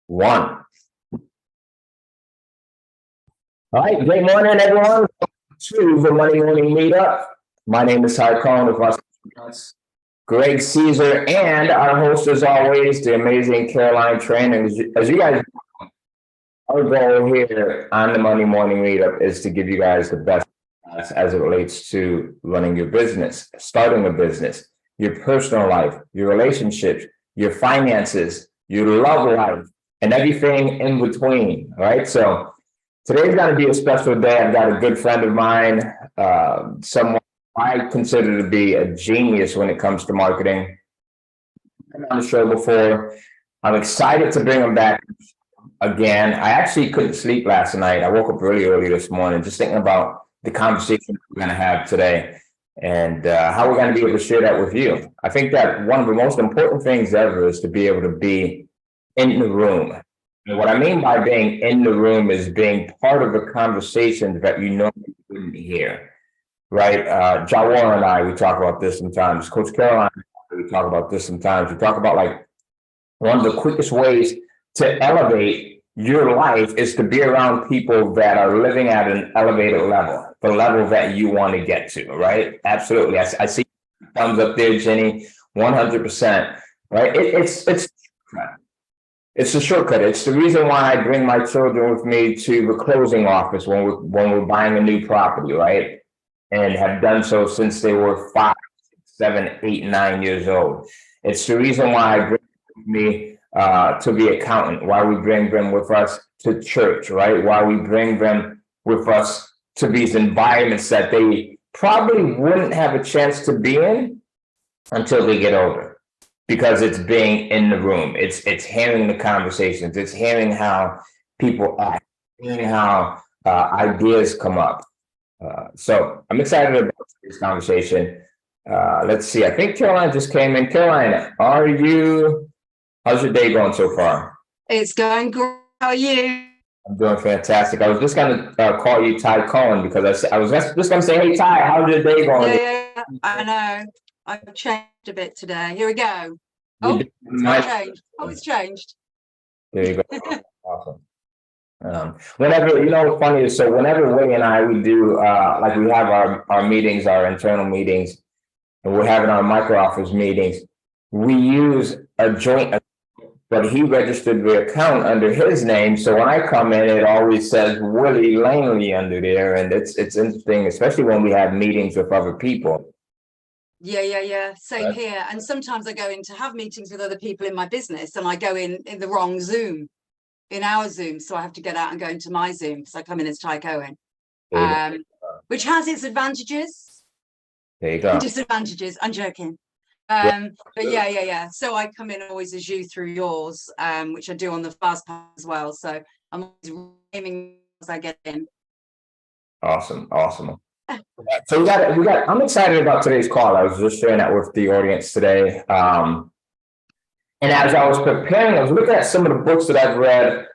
One. All right, great morning, everyone. Welcome to the Money Morning Meetup. My name is Cohen with us, Greg Caesar, and our host, as always, the amazing Caroline Tran. And as you guys know, our goal here on the Money Morning Meetup is to give you guys the best as it relates to running your business, starting a business, your personal life, your relationships, your finances, your love life, and everything in between. All right. So today's going to be a special day. I've got a good friend of mine, someone I consider to be a genius when it comes to marketing. I've been on the show before. I'm excited to bring him back again. I actually couldn't sleep last night. I woke up really early this morning just thinking about the conversation we're going to have today and how we're going to be able to share that with you. I think that one of the most important things ever is to be able to be in the room. And what I mean by being in the room is being part of a conversation that you normally wouldn't hear, right? Jawar and I, we talk about this sometimes. Coach Caroline, we talk about this sometimes. We talk about like one of the quickest ways to elevate your life is to be around people that are living at an elevated level, the level that you want to get to, right? Absolutely. I see thumbs up there, Jenny, 100%, right? It's a shortcut. It's the reason why I bring my children with me to the closing office when we're buying a new property, right? And have done so since they were 5, 7, 8, 9 years old. It's the reason why I bring with me to the accountant, why we bring them with us to church, right? Why we bring them with us to these environments that they probably wouldn't have a chance to be in until they get older. Because it's being in the room, it's hearing the conversations, it's hearing how people act, hearing how ideas come up. So I'm excited about this conversation. Let's see. I think Caroline just came in. Caroline, how's your day going so far? It's going great. How are you? I'm doing fantastic. I was just going to call you Ty Cohen because I was just going to say, hey, Ty, how's your day going? Yeah, I know. I've changed a bit today. Here we go. Oh, it's changed. Oh, it's changed. There you go. Awesome. Whenever, what's funny is, so whenever Willie and I, we do, like we have our meetings, our internal meetings, and we're having our micro office meetings, we use a joint, but he registered the account under his name. So when I come in, it always says Willie Langley under there. And it's interesting, especially when we have meetings with other people. Yeah. Same here. And sometimes I go in to have meetings with other people in my business and I go in the wrong Zoom, in our Zoom. So I have to get out and go into my Zoom because I come in as Ty Cohen, which has its advantages. There you go. Disadvantages. I'm joking. But yeah. So I come in always as you through yours, which I do on the fast pass as well. So I'm always aiming as I get in. Awesome. So we got. I'm excited about today's call. I was just sharing that with the audience today. And as I was preparing, I was looking at some of the books that I've read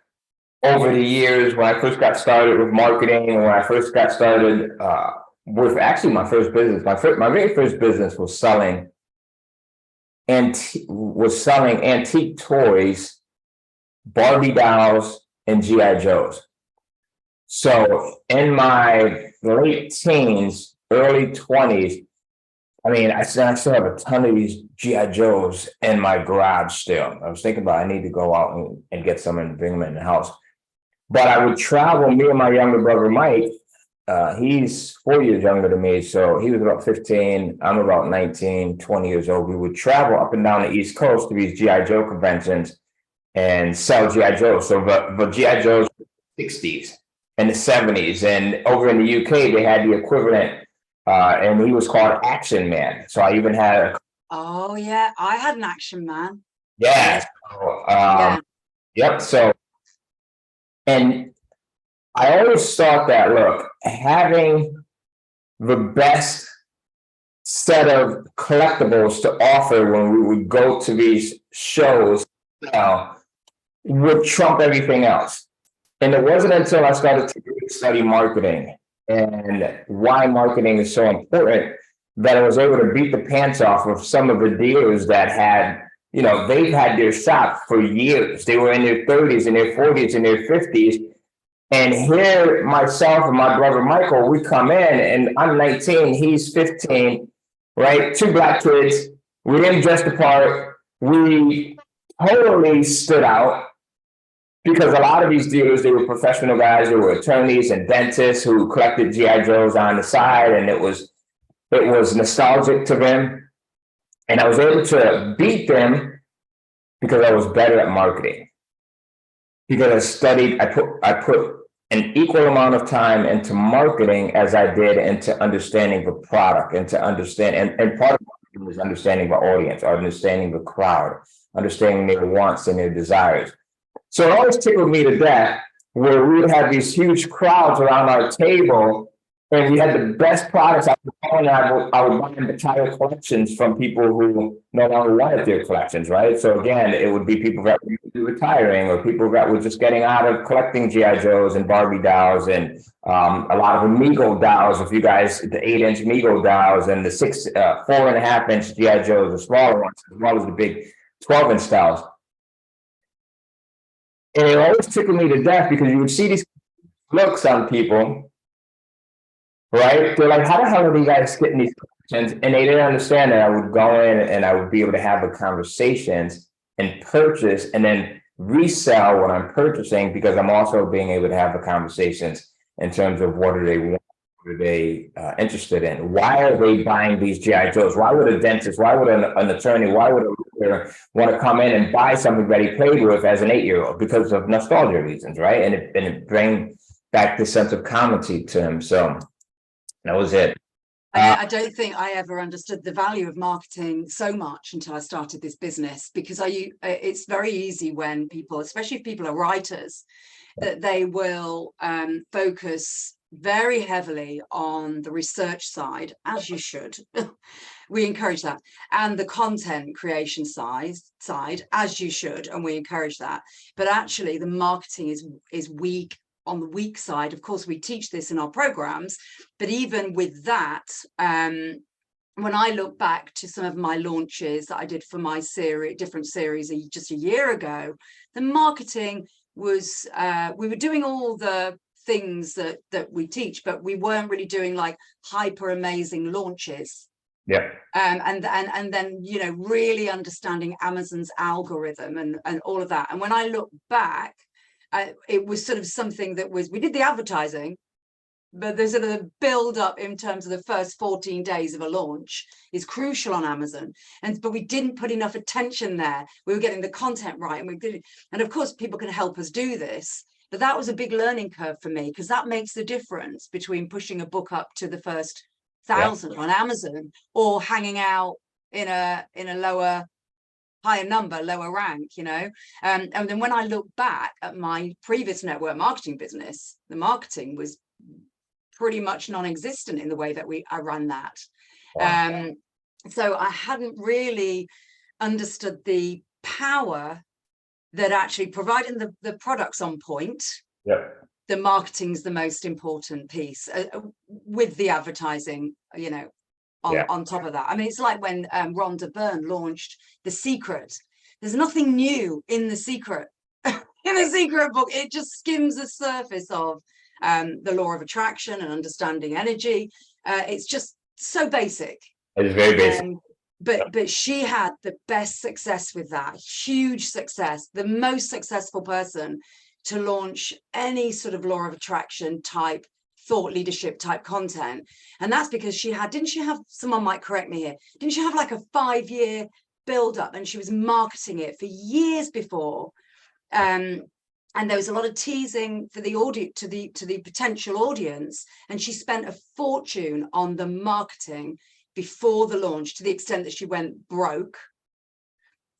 over the years when I first got started with marketing, and when I first got started with actually my first business. My very first business was selling antique toys, Barbie dolls, and GI Joes. So in my late teens, early 20s, I mean, I still have a ton of these GI Joes in my garage still. I was thinking about I need to go out and get some and bring them in the house. But I would travel, me and my younger brother, Mike, he's 4 years younger than me. So he was about 15. I'm about 19, 20 years old. We would travel up and down the East Coast to these GI Joe conventions and sell GI Joes. So the GI Joes were the 60s and the 70s. And over in the UK, they had the equivalent, and he was called Action Man. So I even had Oh, yeah. I had an Action Man. Yeah. So, Yep. So, and I always thought that, look, having the best set of collectibles to offer when we would go to these shows would trump everything else. And it wasn't until I started to study marketing and why marketing is so important that I was able to beat the pants off of some of the dealers that had you know, they've had their shop for years. They were in their 30s and their 40s and their 50s. And here, myself and my brother Michael, we come in, and I'm 19, he's 15, right? Two black kids. We didn't dress the part. We totally stood out because a lot of these dealers, they were professional guys. They were attorneys and dentists who collected GI Joes on the side, and it was nostalgic to them. And I was able to beat them because I was better at marketing. Because I studied, I put an equal amount of time into marketing as I did into understanding the product and to understand, and part of marketing was understanding the audience, understanding the crowd, understanding their wants and their desires. So it always tickled me to death where we would have these huge crowds around our table and we had the best products. I would buy entire collections from people who no longer wanted their collections, right? So again, it would be people that were retiring or people that were just getting out of collecting GI Joes and Barbie dolls and a lot of Amigo dolls. If you guys, the 8-inch Amigo dolls and the 4.5-inch GI Joes, the smaller ones, as well as the big 12-inch dolls. And it always tickled me to death because you would see these looks on people, right? They're like, how the hell are you guys getting these collections? And they didn't understand that I would go in and I would be able to have the conversations and purchase and then resell what I'm purchasing because I'm also being able to have the conversations in terms of what do they want, what are they interested in? Why are they buying these GI Joes? Why would a dentist, why would an attorney, why would a lawyer want to come in and buy something that he played with as an 8-year-old because of nostalgia reasons, right? And it brings back this sense of comedy to him. So that was it. I don't think I ever understood the value of marketing so much until I started this business, because it's very easy when people, especially if people are writers, that they will focus very heavily on the research side, as you should. We encourage that, and the content creation side, as you should, and we encourage that. But actually, the marketing is weak. On the weak side, of course, we teach this in our programs, but even with that, when I look back to some of my launches that I did for my different series just a year ago, the marketing was, we were doing all the things that we teach, but we weren't really doing like hyper amazing launches. Yeah. And then, you know, really understanding Amazon's algorithm and all of that. And when I look back, it was sort of something that we did the advertising, but there's sort of the build up in terms of the first 14 days of a launch is crucial on Amazon. But we didn't put enough attention there. We were getting the content right. And of course, people can help us do this. But that was a big learning curve for me, because that makes the difference between pushing a book up to the first 1,000 on Amazon or hanging out in a higher number, lower rank, you know. And then when I look back at my previous network marketing business, the marketing was pretty much non-existent in the way that I ran that. Wow. So I hadn't really understood the power that actually providing the products on point. The marketing's the most important piece with the advertising, you know, on top of that. I mean, it's like when Rhonda Byrne launched The Secret. There's nothing new in The Secret. In The Secret book, it just skims the surface of the law of attraction and understanding energy. It's just so basic. It is very basic. But she had the best success with that, huge success, the most successful person to launch any sort of law of attraction type thought leadership type content. And that's because didn't she have, someone might correct me here, didn't she have like a 5-year build up, and she was marketing it for years before, and there was a lot of teasing for the audience, to the potential audience, and she spent a fortune on the marketing before the launch, to the extent that she went broke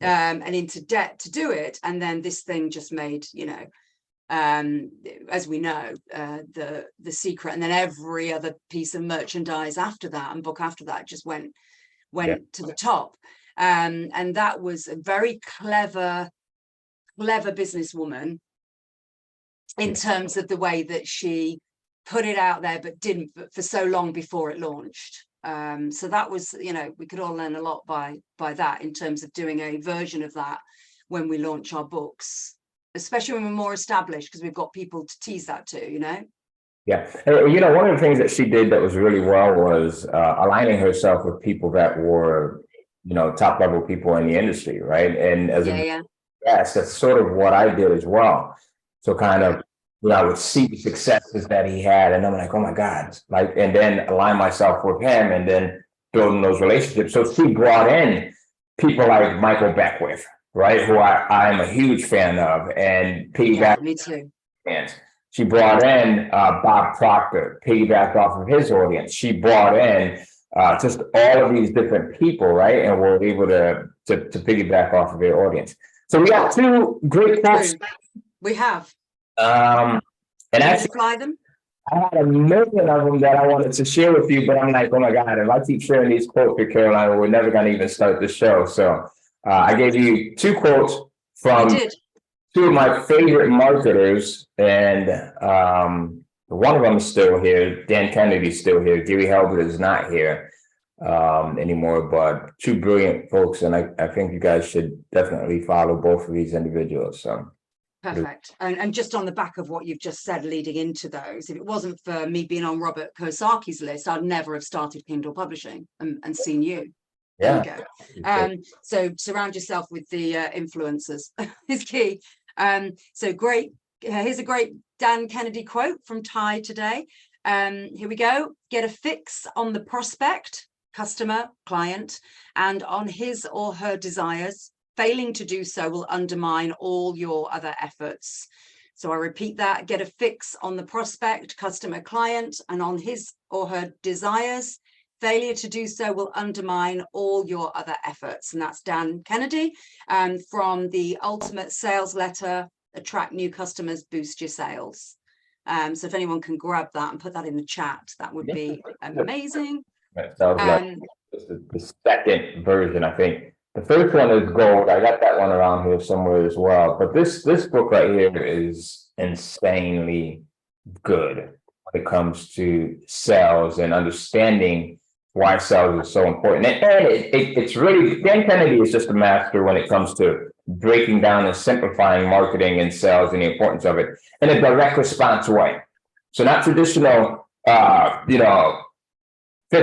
and into debt to do it. And then this thing just made, you know, as we know, the Secret, and then every other piece of merchandise after that and book after that just went to the top. And that was a very clever businesswoman in terms of the way that she put it out there, but didn't for so long before it launched. So that was, we could all learn a lot by that, in terms of doing a version of that when we launch our books, especially when we're more established, because we've got people to tease that to. Yeah. One of the things that she did that was really well was aligning herself with people that were, top level people in the industry, right? And as Yeah. yes, that's sort of what I did as well. So kind of, I would see the successes that he had, and I'm like, oh my God, like, and then align myself with him, and then building those relationships. So she brought in people like Michael Beckwith, right, who I'm a huge fan of, and piggyback. Me too. Fans. She brought in Bob Proctor, piggybacked off of his audience. She brought in just all of these different people, right, and were able to piggyback off of their audience. So we got two great quotes. We have. And actually, fly them. I had a million of them that I wanted to share with you, but I'm like, oh my God, if I keep sharing these quotes with Carolina, we're never going to even start the show. So I gave you two quotes from two of my favorite marketers, and one of them is still here. Dan Kennedy's still here. Gary Halbert is not here anymore, but two brilliant folks, and I think you guys should definitely follow both of these individuals. So perfect. And just on the back of what you've just said leading into those, if it wasn't for me being on Robert Kiyosaki's list, I'd never have started Kindle Publishing and seen you. There you go. So surround yourself with the influencers is key. So great. Here's a great Dan Kennedy quote from Ty today. Here we go. Get a fix on the prospect, customer, client, and on his or her desires. Failing to do so will undermine all your other efforts. So I repeat that: get a fix on the prospect, customer, client, and on his or her desires. Failure to do so will undermine all your other efforts. And that's Dan Kennedy from the Ultimate Sales Letter, Attract New Customers, Boost Your Sales. So if anyone can grab that and put that in the chat, that would be amazing. That sounds like the second version, I think. The first one is gold. I got that one around here somewhere as well. But this book right here is insanely good when it comes to sales and understanding why sales is so important. And it's really, Dan Kennedy is just a master when it comes to breaking down and simplifying marketing and sales and the importance of it in a direct response way. So not traditional, Fifth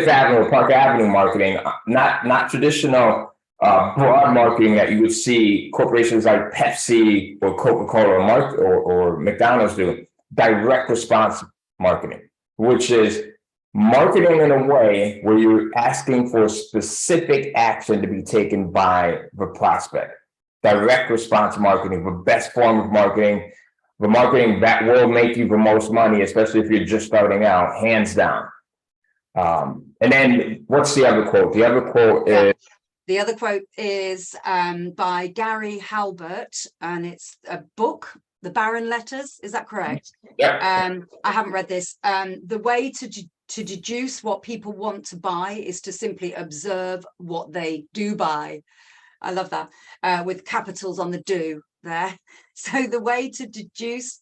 Avenue, Park Avenue marketing, not traditional broad marketing that you would see corporations like Pepsi or Coca-Cola or McDonald's do. Direct response marketing, which is marketing in a way where you're asking for specific action to be taken by the prospect. Direct response marketing, the best form of marketing, the marketing that will make you the most money, especially if you're just starting out, hands down. And then what's the other quote? The other quote is... The other quote is by Gary Halbert, and it's a book, The Baron Letters. Is that correct? Yeah. I haven't read this. The way to deduce what people want to buy is to simply observe what they do buy. I love that, with capitals on the do there. So the way to deduce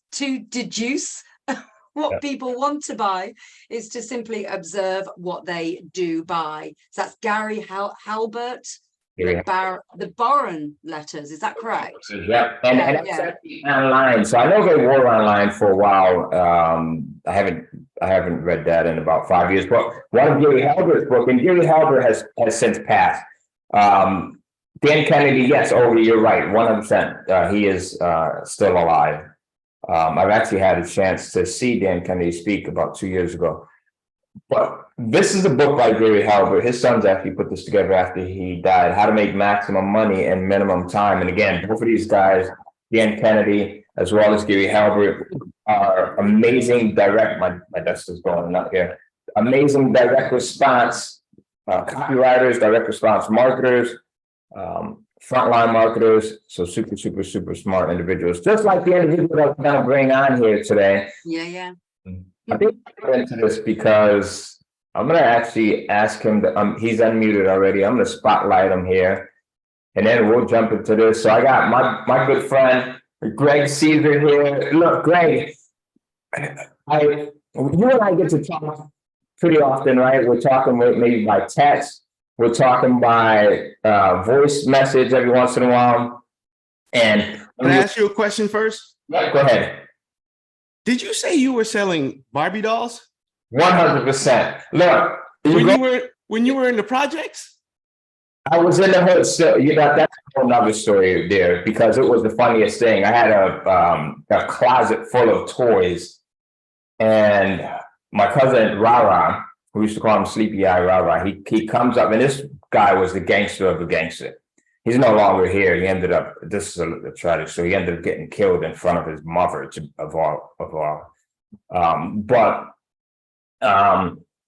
what people want to buy is to simply observe what they do buy. So that's Gary Halbert, the Baron Letters. Is that correct? Yeah, and that's actually online. So I know they were online for a while. I haven't read that in about 5 years. But one of Gary Halbert's book, and Gary Halbert has since passed. Dan Kennedy, yes, you're right, 100%. He is still alive. I've actually had a chance to see Dan Kennedy speak about 2 years ago. But this is a book by Gary Halbert. His sons actually put this together after he died, How to Make Maximum Money in Minimum Time. And again, both of these guys, Dan Kennedy, as well as Gary Halbert, are amazing my desk is going up here. Amazing direct response copywriters, direct response marketers, frontline marketers, so super smart individuals, just like the individual that we're going to bring on here today. Yeah. I think we're into this because I'm going to actually ask him to, he's unmuted already. I'm going to spotlight him here, and then we'll jump into this. So I got my good friend, Greg Caesar here. Look, Greg, you and I get to talk pretty often, right? We're talking maybe by text. We're talking by voice message every once in a while. And can I ask you a question first? Yeah, go ahead. Did you say you were selling Barbie dolls 100%. Look, when you were in the projects? I was in the hood, so that's a whole nother story there because it was the funniest thing. I had a closet full of toys, and my cousin Rara, we used to call him Sleepy Eye Rara, he comes up, and this guy was the gangster of the gangster. He's no longer here. He ended up, this is a tragic story. He ended up getting killed in front of his mother, of all.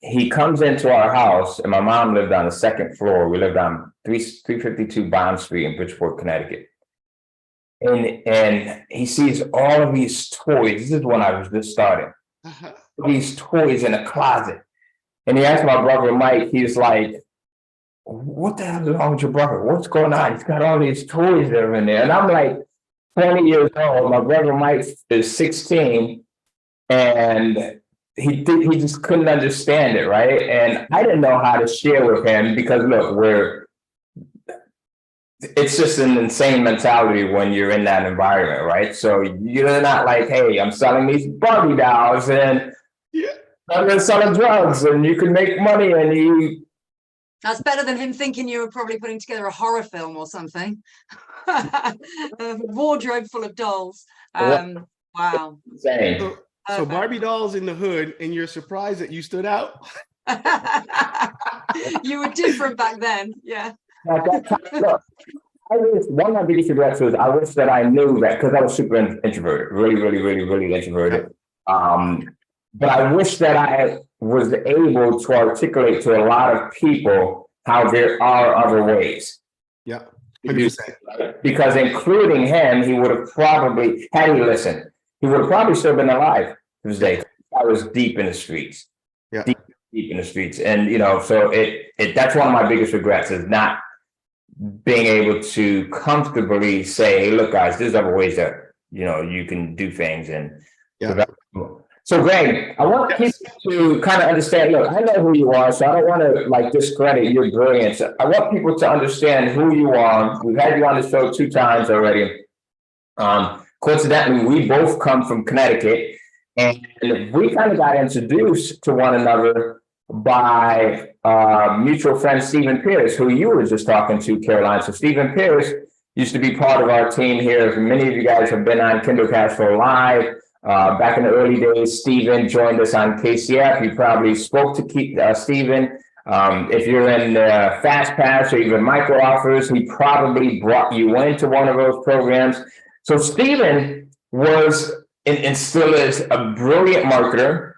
He comes into our house, and my mom lived on the second floor. We lived on 352 Bond Street in Bridgeport, Connecticut. And he sees all of these toys. This is when I was just starting. These toys in a closet. And he asked my brother Mike, he's like, what the hell is wrong with your brother? What's going on? He's got all these toys that are in there. And I'm like 20 years old. My brother Mike is 16. And he just couldn't understand it, right? And I didn't know how to share with him because look, it's just an insane mentality when you're in that environment, right? So you're not like, hey, I'm selling these Barbie dolls and I'm selling drugs and you can make money and you. That's better than him thinking you were probably putting together a horror film or something. A wardrobe full of dolls. Wow. Insane. So Barbie dolls in the hood, and you're surprised that you stood out? You were different back then, yeah. At that time, look, one of my biggest regrets was I wish that I knew that because I was super introverted, really introverted. But I wish that I was able to articulate to a lot of people how there are other ways. Yeah, 100%. Because including him, he would have probably, had he listened, he would have probably still been alive to this day. I was deep in the streets. Yeah. Deep in the streets. And, so that's one of my biggest regrets is not being able to comfortably say, hey, look, guys, there's other ways that, you can do things. And so, Greg, I want people to kind of understand, look, I know who you are, so I don't want to discredit your brilliance. I want people to understand who you are. We've had you on the show 2 times already. Coincidentally, we both come from Connecticut, and we kind of got introduced to one another by mutual friend Stephen Pierce, who you were just talking to, Caroline. So Stephen Pierce used to be part of our team here. Many of you guys have been on Kindle Cashflow Live. Back in the early days, Stephen joined us on KCF. You probably spoke to Stephen. If you're in Fast Pass or even micro offers, he probably brought you into one of those programs. So Stephen was and still is a brilliant marketer.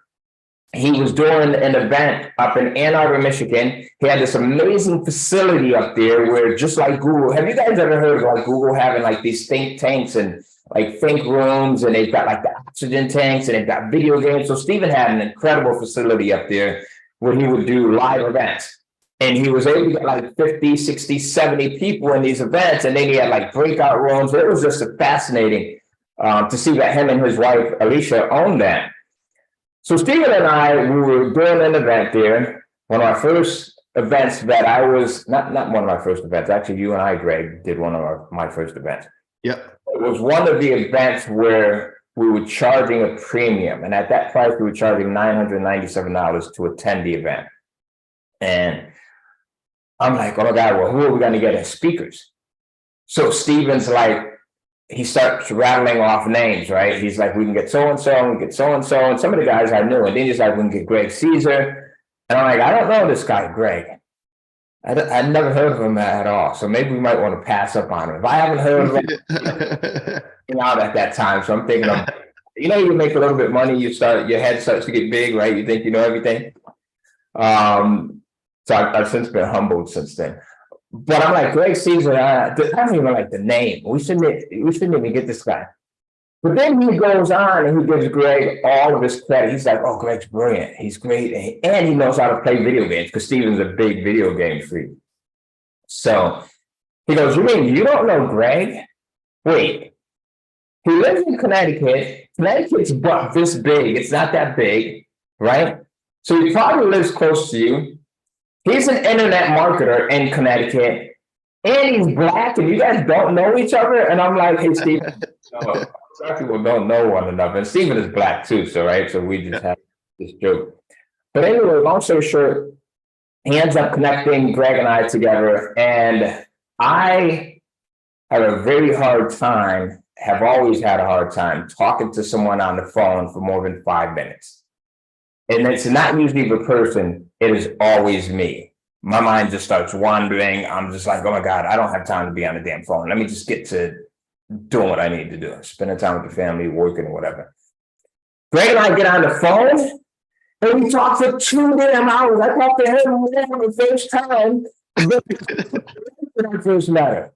He was doing an event up in Ann Arbor, Michigan. He had this amazing facility up there where, just like Google, have you guys ever heard of Google having these think tanks and think rooms, and they've got the oxygen tanks and they've got video games. So Stephen had an incredible facility up there where he would do live events. And he was able to get 50, 60, 70 people in these events. And then he had breakout rooms. It was just fascinating to see that him and his wife, Alicia, owned that. So Stephen and I, we were doing an event there. One of our first events that I was, not one of my first events, actually you and I, Greg, did one of my first events. Yep. It was one of the events where we were charging a premium. And at that price, we were charging $997 to attend the event. And I'm like, oh my God, well, who are we going to get as speakers? So Stephen's he starts rattling off names, right? He's like, we can get so-and-so, we get so-and-so. And some of the guys I knew, and then he's like, we can get Greg Caesar. And I'm like, I don't know this guy, Greg. I'd never heard of him at all. So maybe we might want to pass up on him. If I haven't heard of him, out at that time. So I'm thinking, you make a little bit of money, your head starts to get big, right? You think you know everything. So I've since been humbled since then. But I'm like, Greg Caesar, I don't even like the name. We shouldn't even get this guy. But then he goes on and he gives Greg all of his credit. He's like, oh, Greg's brilliant. He's great. And he knows how to play video games because Steven's a big video game freak. So he goes, you mean you don't know Greg? Wait, he lives in Connecticut. Connecticut's but this big. It's not that big, right? So he probably lives close to you. He's an internet marketer in Connecticut, and he's black, and you guys don't know each other. And I'm like, hey, Steve, some people don't know one another. And Steven is black too, so right. So we just have this joke. But anyway, long story short, he ends up connecting Greg and I together, and I have a very hard time, have always had a hard time talking to someone on the phone for more than 5 minutes. And it's not usually the person, it is always me. My mind just starts wandering. I'm just like, oh my God, I don't have time to be on the damn phone. Let me just get to doing what I need to do, spending time with the family, working or whatever. Greg and I get on the phone, and we talked for 2 damn hours. I talked to him more the first time than our first letter.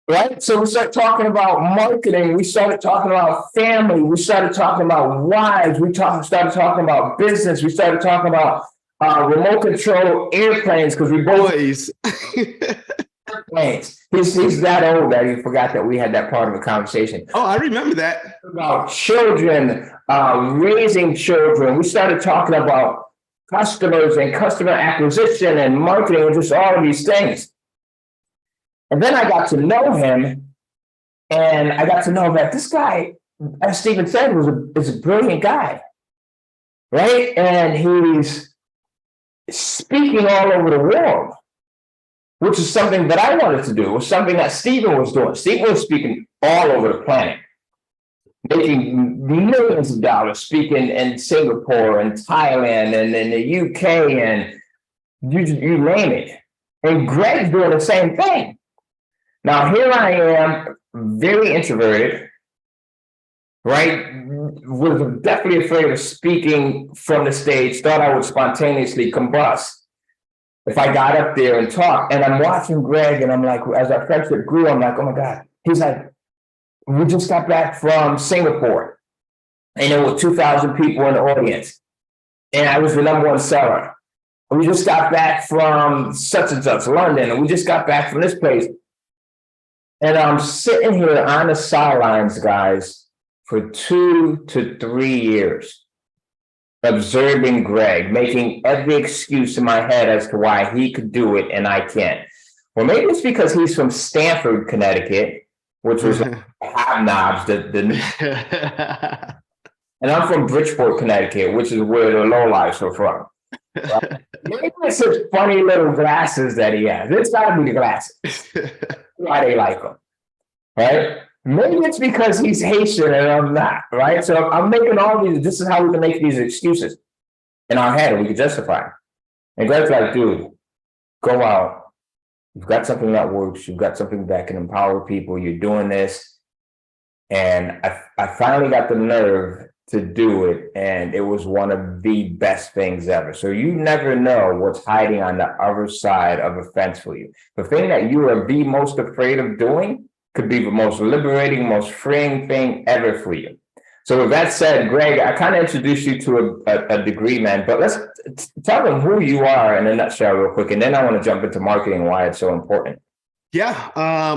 Right? So we started talking about marketing. We started talking about family. We started talking about wives. We started talking about business. We started talking about remote control airplanes because we both Boys. airplanes. He's that old that he forgot that we had that part of the conversation. Oh, I remember that. About children, raising children. We started talking about customers and customer acquisition and marketing and just all of these things. And then I got to know him, and I got to know that this guy, as Stephen said, is a brilliant guy, right? And he's speaking all over the world, which is something that I wanted to do. It was something that Stephen was doing. Stephen was speaking all over the planet, making millions of dollars, speaking in Singapore and Thailand and in the UK and you name it. And Greg's doing the same thing. Now, here I am, very introverted, right? Was definitely afraid of speaking from the stage, thought I would spontaneously combust if I got up there and talked. And I'm watching Greg, and I'm like, as our friendship grew, I'm like, oh my God. He's like, we just got back from Singapore, and there were 2,000 people in the audience, and I was the #1 seller. We just got back from such and such, London, and we just got back from this place. And I'm sitting here on the sidelines, guys, for 2 to 3 years, observing Greg, making every excuse in my head as to why he could do it and I can't. Well, maybe it's because he's from Stamford, Connecticut, which was like hobnobs. And I'm from Bridgeport, Connecticut, which is where the lowlifes are from. Right? Maybe it's his funny little glasses that he has. It's got to be the glasses. Why they like him, right? Maybe it's because he's Haitian and I'm not, right? So I'm making all these. This is how we can make these excuses in our head, and we can justify it. And Greg's like, dude, go out. You've got something that works. You've got something that can empower people. You're doing this, and I finally got the nerve to do it, and it was one of the best things ever. So you never know what's hiding on the other side of a fence for you. The thing that you are the most afraid of doing could be the most liberating, most freeing thing ever for you. So with that said, Greg, I kind of introduced you to a degree, man, but let's tell them who you are in a nutshell real quick, and then I want to jump into marketing and why it's so important. Yeah,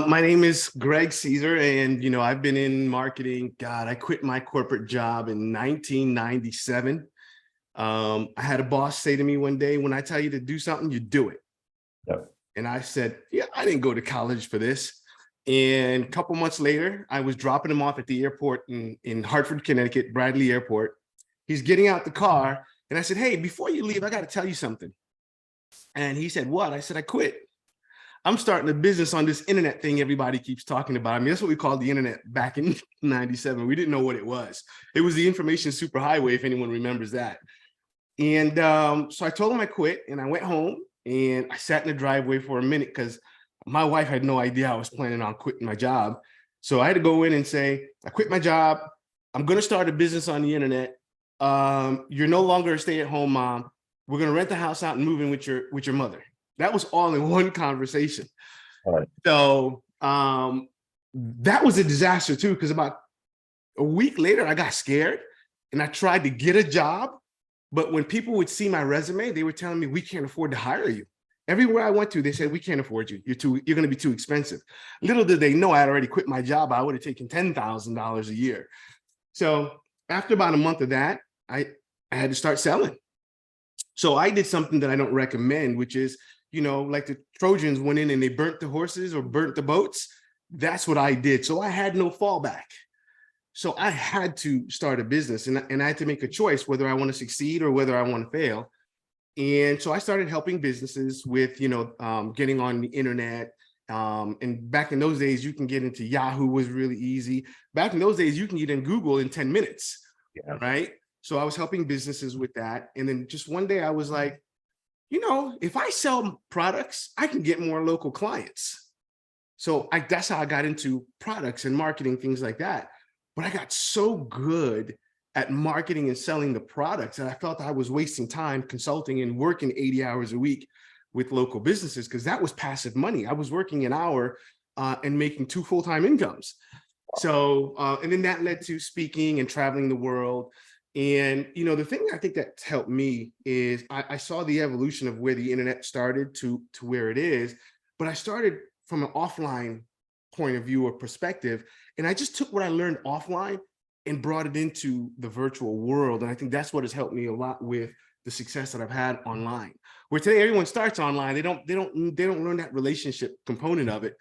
my name is Greg Caesar, and I've been in marketing. God, I quit my corporate job in 1997. I had a boss say to me one day, when I tell you to do something, you do it. Yep. And I said, yeah, I didn't go to college for this. And a couple months later, I was dropping him off at the airport in Hartford, Connecticut, Bradley Airport. He's getting out the car, and I said, hey, before you leave, I got to tell you something. And he said, what? I said, I quit. I'm starting a business on this internet thing everybody keeps talking about. I mean, that's what we called the internet back in 97. We didn't know what it was. It was the information superhighway, if anyone remembers that. And so I told him I quit, and I went home, and I sat in the driveway for a minute because my wife had no idea I was planning on quitting my job. So I had to go in and say, I quit my job. I'm going to start a business on the internet. You're no longer a stay-at-home mom. We're going to rent the house out and move in with your mother. That was all in one conversation. All right. So that was a disaster too, because about a week later, I got scared and I tried to get a job. But when people would see my resume, they were telling me, we can't afford to hire you. Everywhere I went to, they said, we can't afford you. You're going to be too expensive. Little did they know I had already quit my job. I would have taken $10,000 a year. So after about a month of that, I I had to start selling. So I did something that I don't recommend, which is, like the Trojans went in and they burnt the horses or burnt the boats. That's what I did. So I had no fallback. So I had to start a business, and I had to make a choice whether I want to succeed or whether I want to fail. And so I started helping businesses with, getting on the internet. And back in those days, you can get into Yahoo was really easy. Back in those days, you can get in Google in 10 minutes, right? So I was helping businesses with that. And then just one day I was like, if I sell products, I can get more local clients. So that's how I got into products and marketing, things like that. But I got so good at marketing and selling the products, and I felt I was wasting time consulting and working 80 hours a week with local businesses, because that was passive money. I was working an hour and making 2 full-time incomes. So, and then that led to speaking and traveling the world. And, the thing I think that's helped me is I saw the evolution of where the internet started to where it is, but I started from an offline point of view or perspective. And I just took what I learned offline and brought it into the virtual world. And I think that's what has helped me a lot with the success that I've had online. Where today everyone starts online, they don't learn that relationship component of it.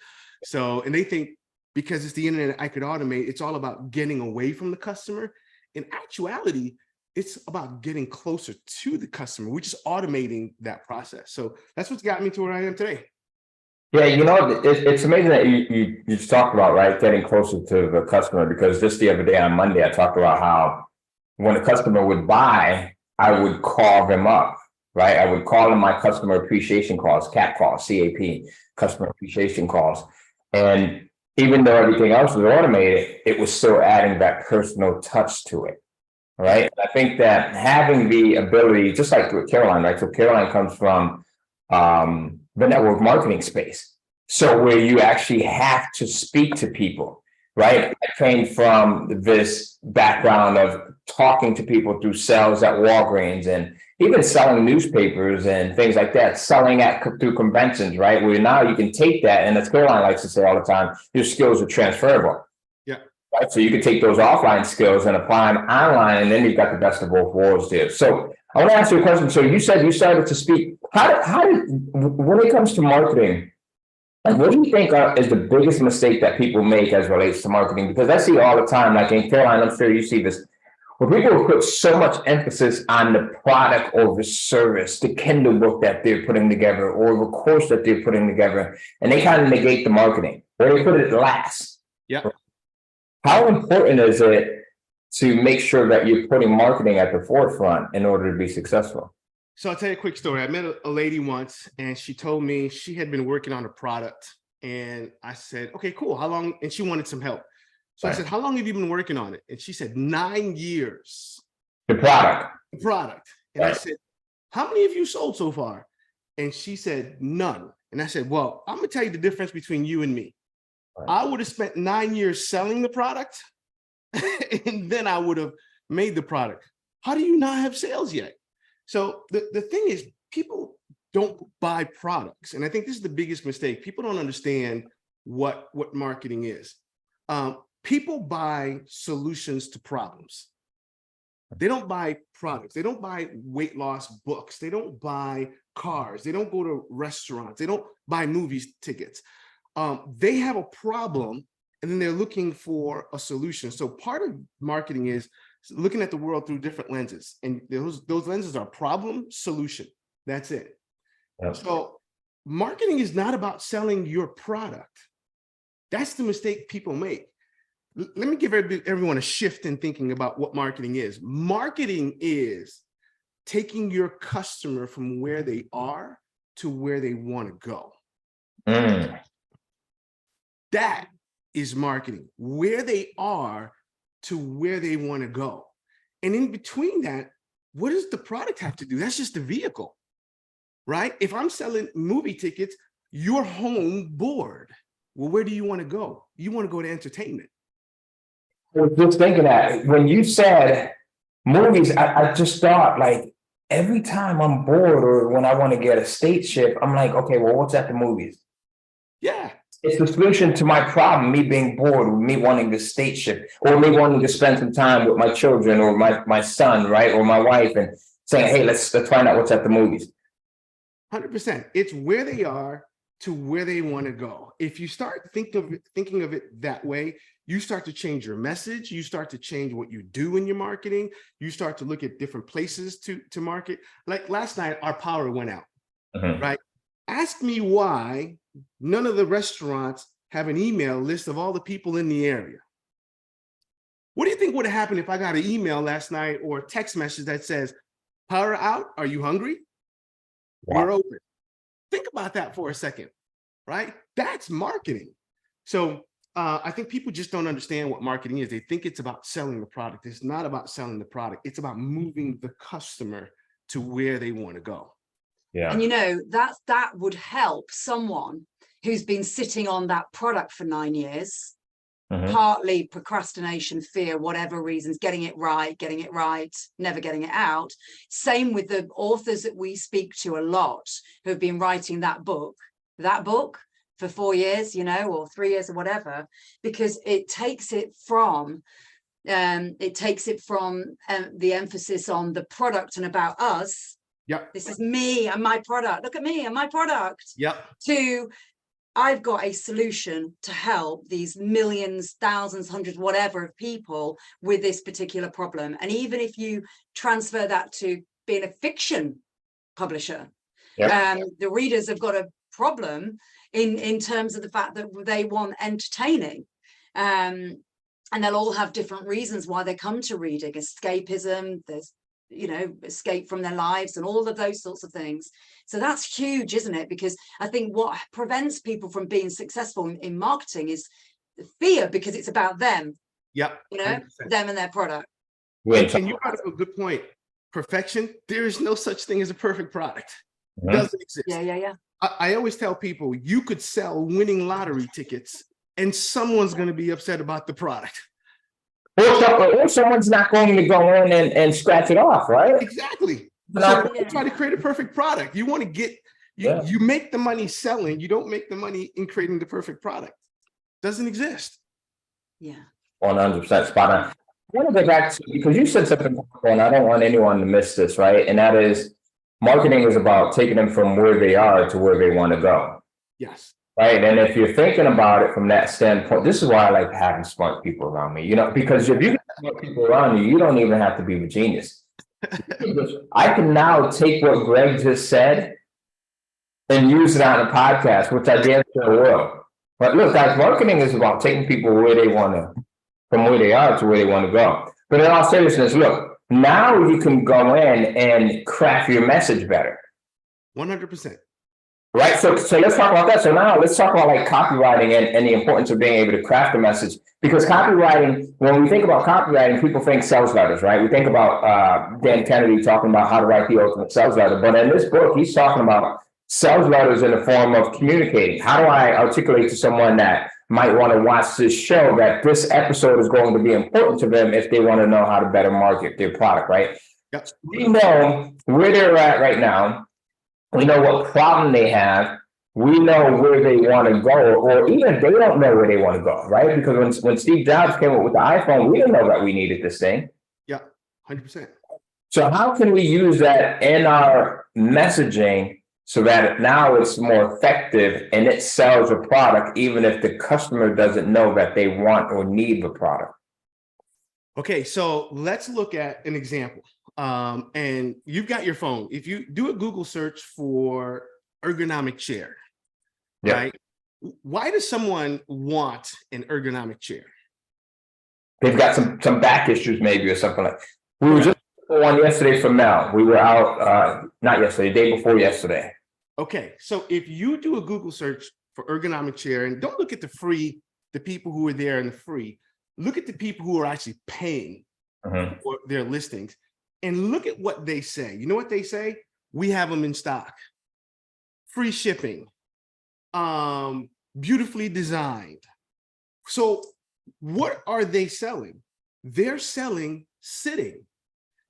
So, and they think because it's the internet, I could automate. It's all about getting away from the customer. In actuality, it's about getting closer to the customer, which is automating that process. So that's what's got me to where I am today. Yeah, it's amazing that you just talked about, right, getting closer to the customer, because just the other day on Monday, I talked about how when a customer would buy, I would call them up, right? I would call them my customer appreciation calls, CAP calls, CAP, customer appreciation calls. And even though everything else was automated, it was still adding that personal touch to it, right? I think that having the ability, just like with Caroline, right? So Caroline comes from the network marketing space. So where you actually have to speak to people, right? I came from this background of talking to people through sales at Walgreens and even selling newspapers and things like that, selling through conventions, right? Where now you can take that, and as Caroline likes to say all the time, your skills are transferable. Yeah. Right. So you can take those offline skills and apply them online, and then you've got the best of both worlds there. So I want to ask you a question. So you said you started to speak. How did, when it comes to marketing, like, what do you think is the biggest mistake that people make as relates to marketing? Because I see all the time, like in Caroline, I'm sure you see this, where people put so much emphasis on the product or the service, the Kindle book that they're putting together, or the course that they're putting together, and they kind of negate the marketing, or they put it last. Yeah. How important is it to make sure that you're putting marketing at the forefront in order to be successful? So I'll tell you a quick story. I met a lady once, and she told me she had been working on a product. And I said, okay, cool. How long? And she wanted some help. So I said, how long have you been working on it? And she said, 9 years. The product. The product. And I said, how many have you sold so far? And she said, none. And I said, well, I'm going to tell you the difference between you and me. I would have spent 9 years selling the product, and then I would have made the product. How do you not have sales yet? So the thing is, people don't buy products. And I think this is the biggest mistake. People don't understand what marketing is. People buy solutions to problems. They don't buy products. They don't buy weight loss books. They don't buy cars. They don't go to restaurants. They don't buy movie tickets. They have a problem, and then they're looking for a solution. So part of marketing is looking at the world through different lenses, and those lenses are problem, solution. That's it. Yep. So marketing is not about selling your product. That's the mistake people make. Let me give everyone a shift in thinking about what marketing is. Marketing is taking your customer from where they are to where they want to go. That is marketing, where they are to where they want to go. And in between that, what does the product have to do? That's just the vehicle, right? If I'm selling movie tickets, you're home bored. Well, where do you want to go? You want to go to entertainment. I was just thinking that when you said movies, I just thought, like, every time I'm bored or when I want to get a state ship, I'm like, okay, well, what's at the movies? Yeah. It's the solution to my problem, me being bored, or me wanting to state shift, or me wanting to spend some time with my children or my son, right? Or my wife, and saying, hey, let's find out what's at the movies. 100%. It's where they are to where they want to go. If you start thinking of it that way, you start to change your message. You start to change what you do in your marketing. You start to look at different places to market. Like last night, our power went out, right? Ask me why none of the restaurants have an email list of all the people in the area. What do you think would have happened if I got an email last night or a text message that says, power out, are you hungry? Wow. We're open. Think about that for a second, right? That's marketing. So I think people just don't understand what marketing is. They think it's about selling the product. It's not about selling the product. It's about moving the customer to where they want to go. Yeah. And you know, that would help someone who's been sitting on that product for 9 years, partly procrastination, fear, whatever reasons, getting it right, never getting it out. Same with the authors that we speak to a lot who have been writing that book for 4 years, you know, or 3 years or whatever, because it takes it from the emphasis on the product and about us. Yep. This is me and my product. Look at me and my product. Yep. To I've got a solution to help these millions, thousands, hundreds, whatever of people with this particular problem. And even if you transfer that to being a fiction publisher, the readers have got a problem in terms of the fact that they want entertaining. And they'll all have different reasons why they come to reading. Escapism, there's, you know, escape from their lives and all of those sorts of things. So that's huge, isn't it? Because I think what prevents people from being successful in marketing is the fear, because it's about them. Yep. You know, 100%. them and their product. And you brought up a good point. Perfection. There is no such thing as a perfect product. It doesn't exist. Yeah. I always tell people you could sell winning lottery tickets and someone's going to be upset about the product. Or someone's not going to go in and scratch it off, right? Exactly. So you try to create a perfect product. You want to get, you make the money selling. You don't make the money in creating the perfect product. Doesn't exist. Yeah. 100% spot on. I want to go back to, because you said something, and I don't want anyone to miss this, right? And that is, marketing is about taking them from where they are to where they want to go. Yes. Right. And if you're thinking about it from that standpoint, this is why I like having smart people around me, you know, because if you get smart people around you, you don't even have to be a genius. I can now take what Greg just said and use it on a podcast, which I did for the world. But look, guys, marketing is about taking people where they want to, from where they are to where they want to go. But in all seriousness, look, now you can go in and craft your message better. 100%. Right. So let's talk about that. So now let's talk about like copywriting and the importance of being able to craft a message, because copywriting, when we think about copywriting, people think sales letters, right? We think about Dan Kennedy talking about how to write the ultimate sales letter. But in this book, he's talking about sales letters in the form of communicating. How do I articulate to someone that might want to watch this show that this episode is going to be important to them if they want to know how to better market their product, right? Yep. We know where they're at right now. We know what problem they have. We know where they want to go, or even if they don't know where they want to go, right? Because when Steve Jobs came up with the iPhone, we didn't know that we needed this thing. Yeah, 100%. So how can we use that in our messaging so that now it's more effective and it sells a product, even if the customer doesn't know that they want or need the product? Okay, so let's look at an example. And you've got your phone. If you do a Google search for ergonomic chair, right? Why does someone want an ergonomic chair? They've got some back issues maybe or something like that. We were just one yesterday from Mel. We were out, not yesterday, the day before yesterday. Okay, so if you do a Google search for ergonomic chair, and don't look at the people who are there in the free, look at the people who are actually paying for their listings. And look at what they say. You know what they say? We have them in stock. Free shipping. Beautifully designed. So what are they selling? They're selling sitting.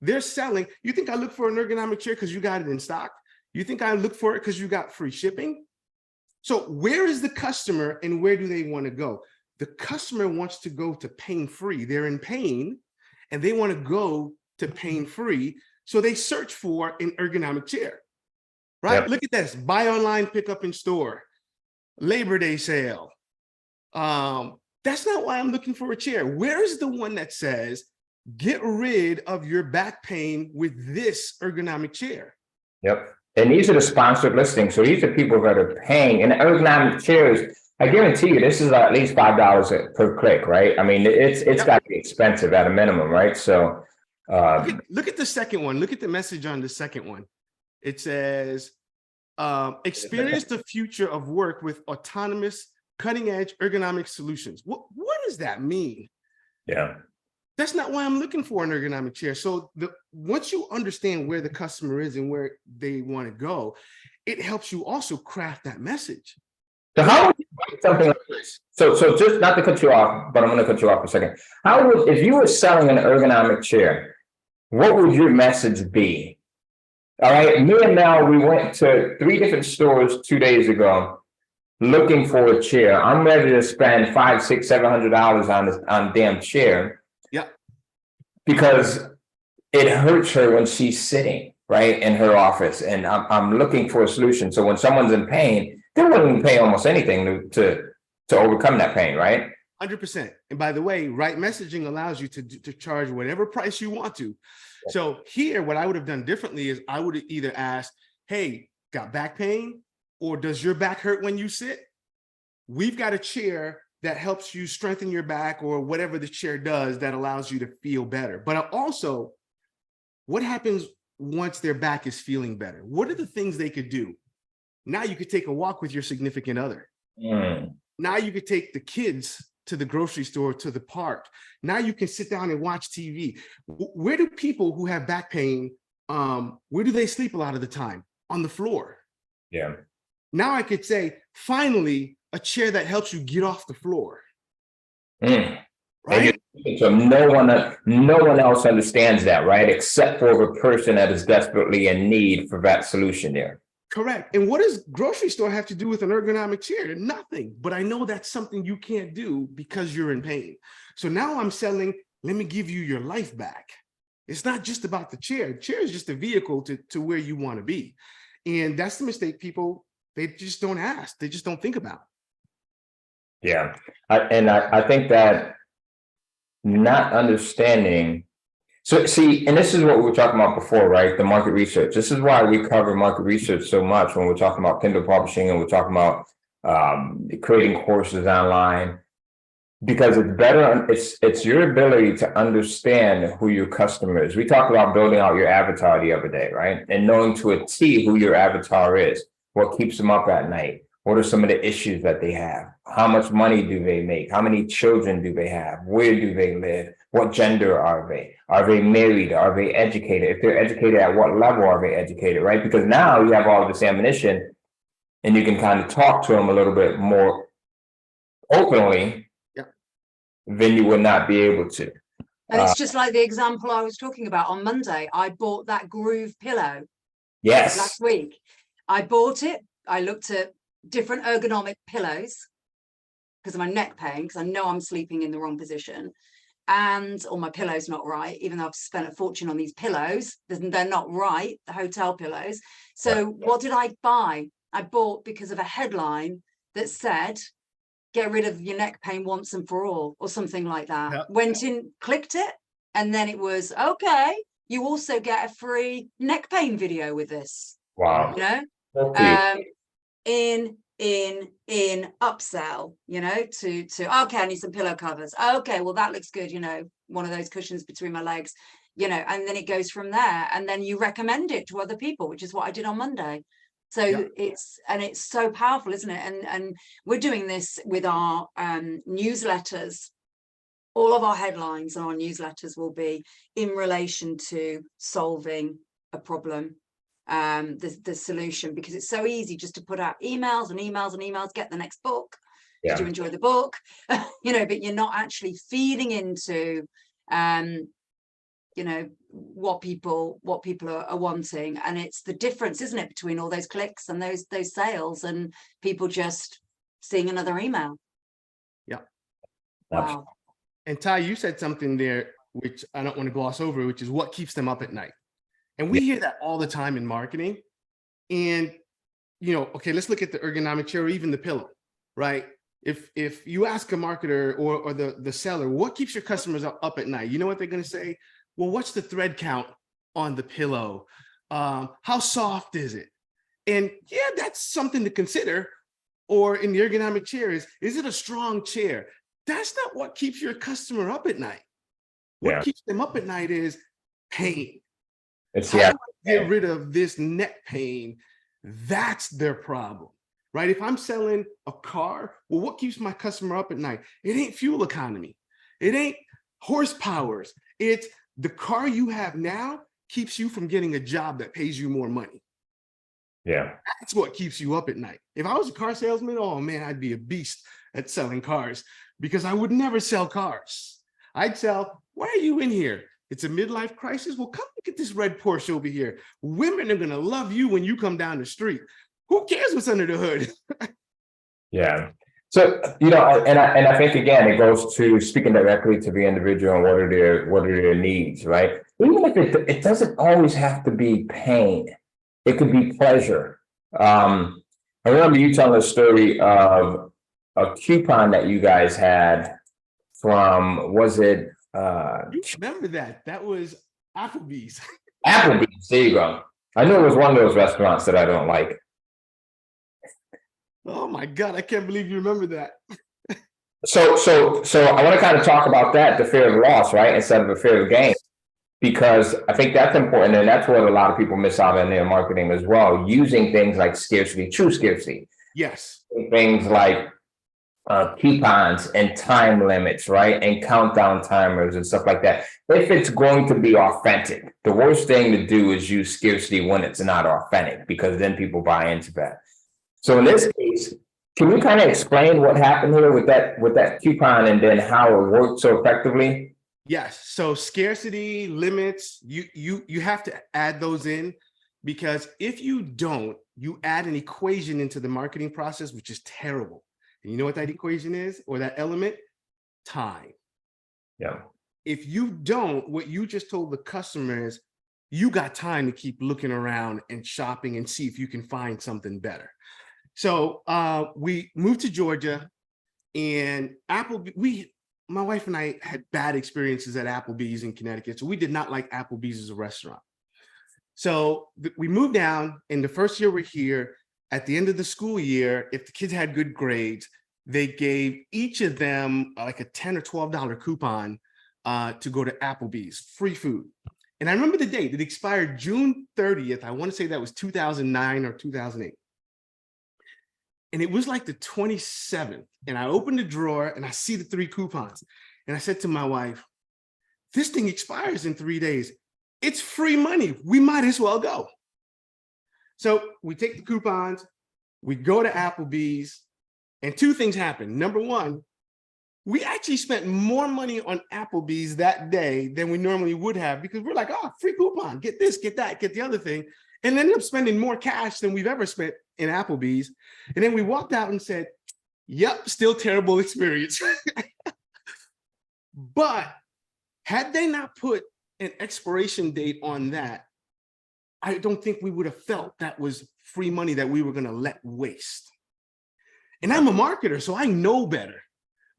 They're selling. You think I look for an ergonomic chair because you got it in stock? You think I look for it because you got free shipping? So where is the customer and where do they want to go? The customer wants to go to pain-free. They're in pain and they want to go to pain-free. So they search for an ergonomic chair, right? Yep. Look at this, buy online, pick up in store, Labor Day sale. That's not why I'm looking for a chair. Where is the one that says, get rid of your back pain with this ergonomic chair? Yep. And these are the sponsored listings. So these are people that are paying. And ergonomic chairs, I guarantee you, this is at least $5 per click, right? I mean, it's Yep. got to be expensive at a minimum, right? So Look at the second one. Look at the message on the second one. It says, experience the future of work with autonomous, cutting-edge ergonomic solutions. What does that mean? yeah. That's not why I'm looking for an ergonomic chair. So once you understand where the customer is and where they want to go, it helps you also craft that message. So how would you write something like this? So just not to cut you off, but I'm going to cut you off for a second. How would, if you were selling an ergonomic chair, what would your message be? All right, me and Mel, we went to 3 different stores 2 days ago looking for a chair. I'm ready to spend $500, $600, $700 on a damn chair. Yeah. Because it hurts her when she's sitting right in her office, and I'm looking for a solution. So when someone's in pain, they're willing to pay almost anything to overcome that pain, right? 100%. And by the way, right messaging allows you to charge whatever price you want to. So here, what I would have done differently is I would have either asked, hey, got back pain, or does your back hurt when you sit? We've got a chair that helps you strengthen your back, or whatever the chair does that allows you to feel better. But also, what happens once their back is feeling better? What are the things they could do? Now you could take a walk with your significant other. Now you could take the kids to the grocery store, to the park. Now you can sit down and watch TV. Where do people who have back pain, where do they sleep a lot of the time? On the floor. Yeah. Now I could say, finally, a chair that helps you get off the floor. Right? So no one else understands that, right? Except for the person that is desperately in need for that solution there. Correct. And what does grocery store have to do with an ergonomic chair? Nothing. But I know that's something you can't do because you're in pain. So now I'm selling, let me give you your life back. It's not just about the chair. The chair is just a vehicle to where you want to be. And that's the mistake people, they just don't ask. They just don't think about. Yeah. I think that not understanding. So see, and this is what we were talking about before, right? The market research. This is why we cover market research so much when we're talking about Kindle publishing and we're talking about creating courses online, because it's better. It's your ability to understand who your customer is. We talked about building out your avatar the other day, right? And knowing to a T who your avatar is, what keeps them up at night. What are some of the issues that they have? How much money do they make? How many children do they have? Where do they live? What gender are they? Are they married? Are they educated? If they're educated, at what level are they educated, right? Because now you have all this ammunition and you can kind of talk to them a little bit more openly than you would not be able to. And it's just like the example I was talking about on Monday. I bought that Groove pillow. Yes. Last week. I bought it. I looked at different ergonomic pillows because of my neck pain, because I know I'm sleeping in the wrong position, and or my pillow's not right, even though I've spent a fortune on these pillows. They're not right, the hotel pillows. So what did I buy? I bought because of a headline that said, get rid of your neck pain once and for all, or something like that. Yep. Went in, clicked it, and then it was, okay, you also get a free neck pain video with this. Wow. You know? Okay. In upsell, you know, to okay, I need some pillow covers. Okay, well, that looks good, you know, one of those cushions between my legs, you know, and then it goes from there. And then you recommend it to other people, which is what I did on Monday. So it's so powerful, isn't it? And we're doing this with our newsletters. All of our headlines on our newsletters will be in relation to solving a problem, the solution, because it's so easy just to put out emails and emails and emails, get the next book. Did you enjoy the book? You know, but you're not actually feeding into you know, what people are wanting. And it's the difference, isn't it, between all those clicks and those sales and people just seeing another email. Yeah. Wow. And Ty, you said something there, which I don't want to gloss over, which is what keeps them up at night. And we hear that all the time in marketing. And, you know, okay, let's look at the ergonomic chair or even the pillow, right? If you ask a marketer or the seller, what keeps your customers up at night? You know what they're going to say? Well, what's the thread count on the pillow? How soft is it? And yeah, that's something to consider. Or in the ergonomic chair, is it a strong chair? That's not what keeps your customer up at night. What keeps them up at night is pain. It's How do I get rid of this neck pain? That's their problem, right? If I'm selling a car, well, what keeps my customer up at night? It ain't fuel economy. It ain't horsepowers. It's the car you have now keeps you from getting a job that pays you more money. Yeah. That's what keeps you up at night. If I was a car salesman, oh man, I'd be a beast at selling cars because I would never sell cars. I'd sell, why are you in here? It's a midlife crisis. Well, come look at this red Porsche over here. Women are going to love you when you come down the street. Who cares what's under the hood? Yeah. So, you know, and I think, again, it goes to speaking directly to the individual and what are their needs, right? Even if it doesn't always have to be pain, it could be pleasure. I remember you telling a story of a coupon that you guys had from, was it? You remember that? That was Applebee's. Applebee's, there you go. I knew it was one of those restaurants that I don't like. Oh my God, I can't believe you remember that. So I want to kind of talk about that, the fear of loss, right? Instead of the fear of gain, because I think that's important. And that's what a lot of people miss out on their marketing as well, using things like scarcity, true scarcity. Yes. Things like coupons and time limits, right? And countdown timers and stuff like that. If it's going to be authentic, the worst thing to do is use scarcity when it's not authentic, because then people buy into that. So in this case, can you kind of explain what happened here with that coupon and then how it worked so effectively? Yes. So scarcity limits, you have to add those in, because if you don't, you add an equation into the marketing process, which is terrible. And you know what that equation is, or that element? Time. Yeah. If you don't, what you just told the customer is you got time to keep looking around and shopping and see if you can find something better. So we moved to Georgia, and my wife and I had bad experiences at Applebee's in Connecticut. So we did not like Applebee's as a restaurant. So we moved down, and the first year we're here, at the end of the school year, if the kids had good grades, they gave each of them like a $10 or $12 coupon to go to Applebee's, free food. And I remember the date. It expired June 30th. I want to say that was 2009 or 2008. And it was like the 27th. And I opened the drawer and I see the 3 coupons. And I said to my wife, this thing expires in 3 days. It's free money. We might as well go. So we take the coupons, we go to Applebee's, and 2 things happen. Number one, we actually spent more money on Applebee's that day than we normally would have, because we're like, oh, free coupon, get this, get that, get the other thing, and ended up spending more cash than we've ever spent in Applebee's. And then we walked out and said, yep, still terrible experience. But had they not put an expiration date on that, I don't think we would have felt that was free money that we were going to let waste. And I'm a marketer, so I know better.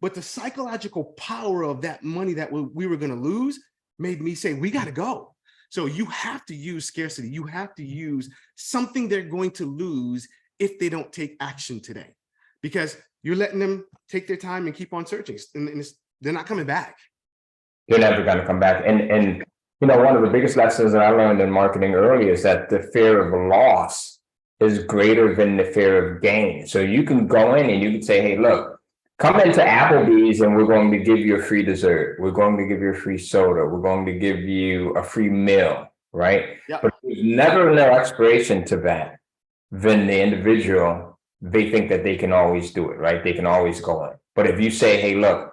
But the psychological power of that money that we were going to lose made me say, we got to go. So you have to use scarcity. You have to use something they're going to lose if they don't take action today, because you're letting them take their time and keep on searching, and they're not coming back. They're never going to come back. And you know, one of the biggest lessons that I learned in marketing early is that the fear of loss is greater than the fear of gain. So you can go in and you can say, hey, look, come into Applebee's and we're going to give you a free dessert. We're going to give you a free soda. We're going to give you a free meal, right? Yep. But there's never no expiration to that. Then the individual, they think that they can always do it, right? They can always go in. But if you say, hey, look,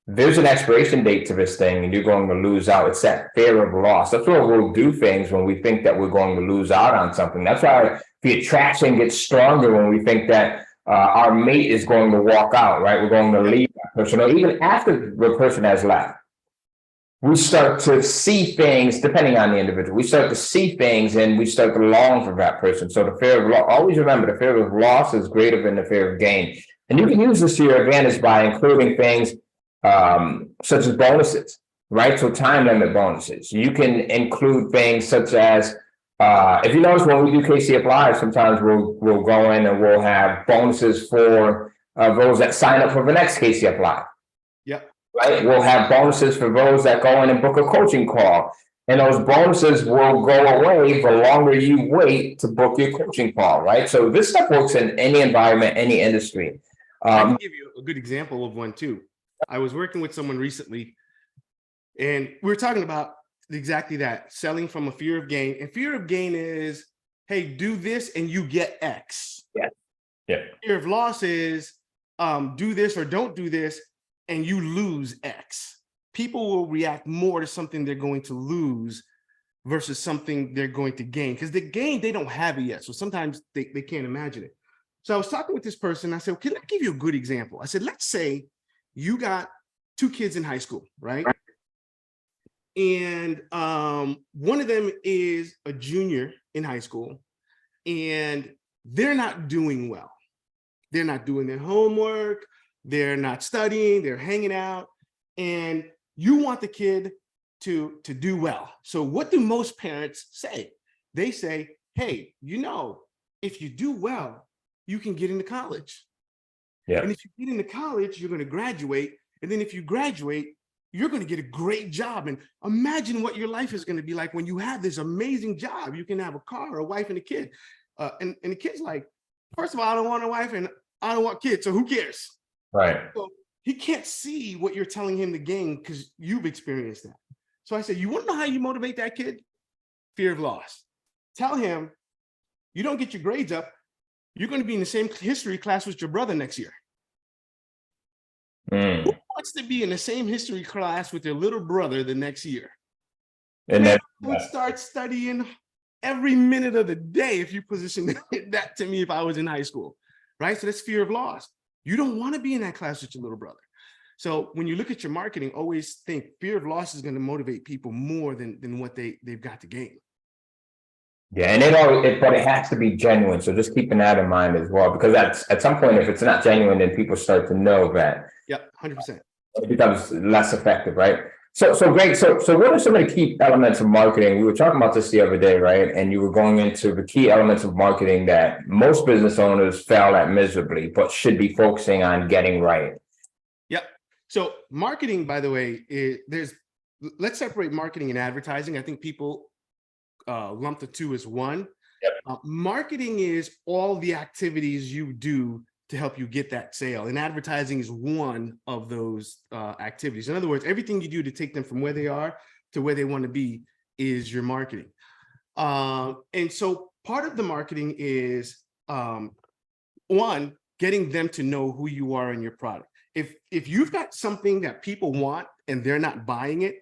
there's an expiration date to this thing and you're going to lose out. It's that fear of loss. That's why we'll do things when we think that we're going to lose out on something. That's why the attraction gets stronger when we think that our mate is going to walk out, right? We're going to leave that person, or even after the person has left. We start to see things, depending on the individual, we start to see things and we start to long for that person. So the fear of loss, always remember, the fear of loss is greater than the fear of gain. And you can use this to your advantage by including things such as bonuses, right? So time limit bonuses. You can include things such as, if you notice when we do KCF Live, sometimes we'll go in and we'll have bonuses for those that sign up for the next KCF Live. Yep. Right, we'll have bonuses for those that go in and book a coaching call, and those bonuses will go away the longer you wait to book your coaching call, right? So this stuff works in any environment, any industry. I can give you a good example of one too. I was working with someone recently, and we were talking about exactly that, selling from a fear of gain. And fear of gain is, hey, do this and you get X. Yeah. Yeah. Fear of loss is, do this or don't do this and you lose X. People will react more to something they're going to lose versus something they're going to gain, because the gain, they don't have it yet. So sometimes they can't imagine it. So I was talking with this person. I said, can I give you a good example? I said, let's say you got 2 kids in high school, right? And one of them is a junior in high school and they're not doing well. They're not doing their homework. They're not studying, they're hanging out, and you want the kid to do well. So what do most parents say? They say, hey, if you do well, you can get into college. Yeah. And if you get into college, you're going to graduate. And then if you graduate, you're going to get a great job. And imagine what your life is going to be like when you have this amazing job. You can have a car, a wife, and a kid. And the kid's like, first of all, I don't want a wife and I don't want kids. So who cares? Right. So he can't see what you're telling him to gain because you've experienced that. So I said, you want to know how you motivate that kid? Fear of loss. Tell him you don't get your grades up, you're going to be in the same history class with your brother next year. Who wants to be in the same history class with their little brother the next year? And then I would start studying every minute of the day if you position that to me if I was in high school, right? So that's fear of loss. You don't want to be in that class with your little brother. So when you look at your marketing, always think fear of loss is going to motivate people more than what they've got to gain. Yeah, and but it has to be genuine. So just keeping that in mind as well, because at some point, if it's not genuine, then people start to know that. Yep, 100%. It becomes less effective, right? So Greg, so what are some of the key elements of marketing? We were talking about this the other day, right? And you were going into the key elements of marketing that most business owners fail at miserably, but should be focusing on getting right. Yep. So marketing, by the way, let's separate marketing and advertising. I think people lump the two as one. Yep. Marketing is all the activities you do to help you get that sale. And advertising is one of those activities. In other words, everything you do to take them from where they are to where they want to be is your marketing. And so part of the marketing is, one, getting them to know who you are and your product. If you've got something that people want and they're not buying it,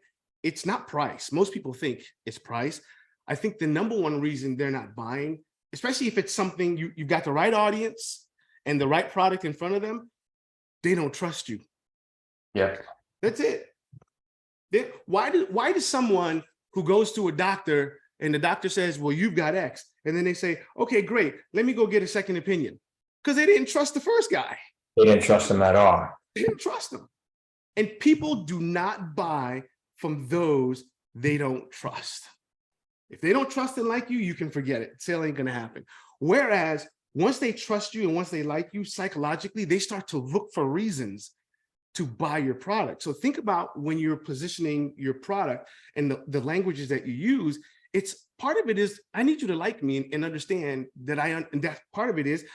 it's not price. Most people think it's price. I think the number one reason they're not buying, especially if it's something you've got the right audience and the right product in front of them, they don't trust you. Yeah. That's it. Why does someone who goes to a doctor and the doctor says, well, you've got X, and then they say, okay, great, let me go get a second opinion? Because they didn't trust the first guy. They didn't trust him at all. They didn't trust him. And people do not buy from those they don't trust. If they don't trust and like you, you can forget it. Sale ain't gonna happen. Whereas once they trust you and once they like you psychologically, they start to look for reasons to buy your product. So think about when you're positioning your product and the languages that you use. It's part of it is, I need you to like me and understand that and that part of it is,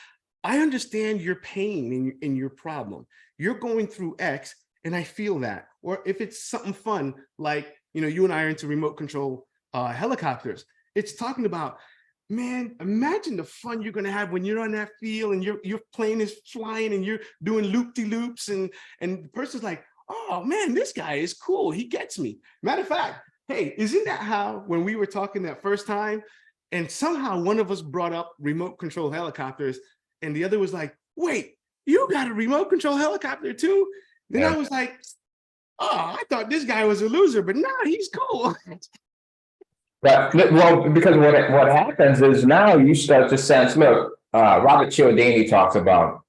I understand your pain and your problem. You're going through X and I feel that. Or if it's something fun, like, you and I are into remote control helicopters, it's talking about, man, imagine the fun you're going to have when you're on that field and your plane is flying and you're doing loop-de-loops and the person's like, oh man, this guy is cool. He gets me. Matter of fact, hey, isn't that how when we were talking that first time, and somehow one of us brought up remote control helicopters, and the other was like, wait, you got a remote control helicopter too? Then Yeah. I was like, oh, I thought this guy was a loser, but nah, he's cool. But well, because what happens is now you start to sense. Look, Robert Cialdini talks about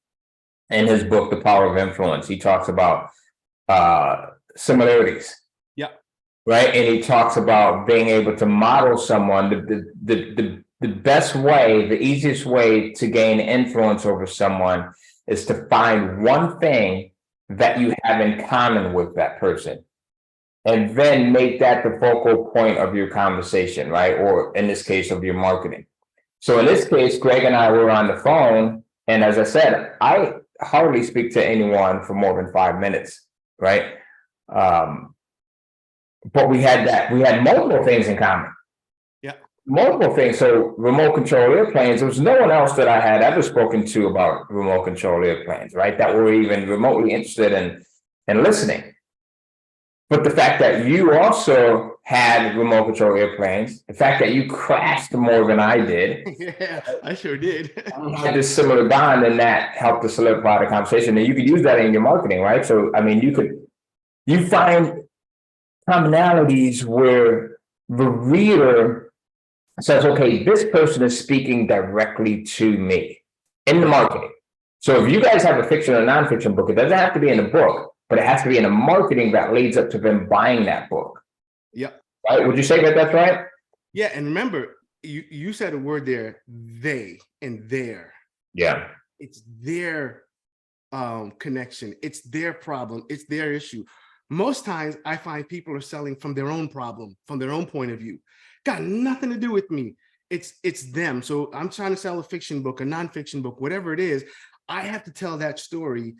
in his book, The Power of Influence. He talks about similarities. Yeah. Right, and he talks about being able to model someone. The best way, the easiest way to gain influence over someone is to find one thing that you have in common with that person, and then make that the focal point of your conversation, right? Or in this case, of your marketing. So in this case, Greg and I were on the phone, and as I said, I hardly speak to anyone for more than 5 minutes, right? But we had multiple things in common. Yeah. Multiple things. So remote control airplanes, there was no one else that I had ever spoken to about remote control airplanes, right? That were even remotely interested in listening. But the fact that you also had remote control airplanes, the fact that you crashed more than I did. Yeah, I sure did. We had this similar bond, and that helped to solidify the conversation. And you could use that in your marketing, right? So, I mean, you find commonalities where the reader says, okay, this person is speaking directly to me in the marketing. So if you guys have a fiction or nonfiction book, it doesn't have to be in the book, but it has to be in the marketing that leads up to them buying that book. Yeah. Right? Would you say that that's right? Yeah, and remember, you said a word there, they and their. Yeah. It's their connection. It's their problem. It's their issue. Most times I find people are selling from their own problem, from their own point of view. Got nothing to do with me. It's them. So I'm trying to sell a fiction book, a nonfiction book, whatever it is. I have to tell that story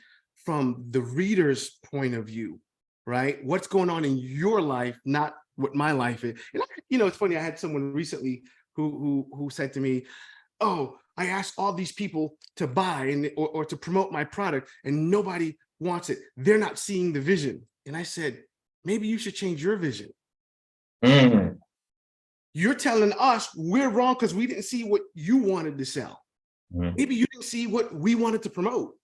from the reader's point of view, right? What's going on in your life, not what my life is. And it's funny. I had someone recently who said to me, "Oh, I asked all these people to buy or to promote my product, and nobody wants it. They're not seeing the vision." And I said, maybe you should change your vision. You're telling us we're wrong because we didn't see what you wanted to sell. Maybe you didn't see what we wanted to promote.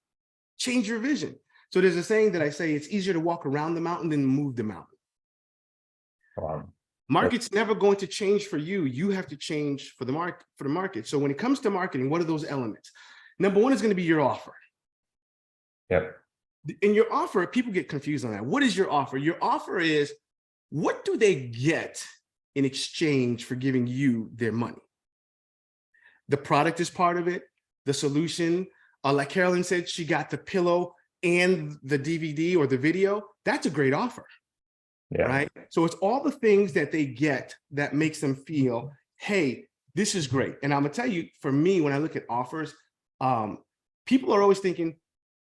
Change your vision. So there's a saying that I say, it's easier to walk around the mountain than move the mountain. Market's never going to change for you. You have to change for the market. So when it comes to marketing, what are those elements? Number one is going to be your offer. Yep. In your offer, people get confused on that. What is your offer? Your offer is, what do they get in exchange for giving you their money? The product is part of it. The solution, like Carolyn said, she got the pillow and the DVD or the video. That's a great offer. Yeah. Right. So it's all the things that they get that makes them feel, hey, this is great. And I'm gonna tell you, for me, when I look at offers, people are always thinking,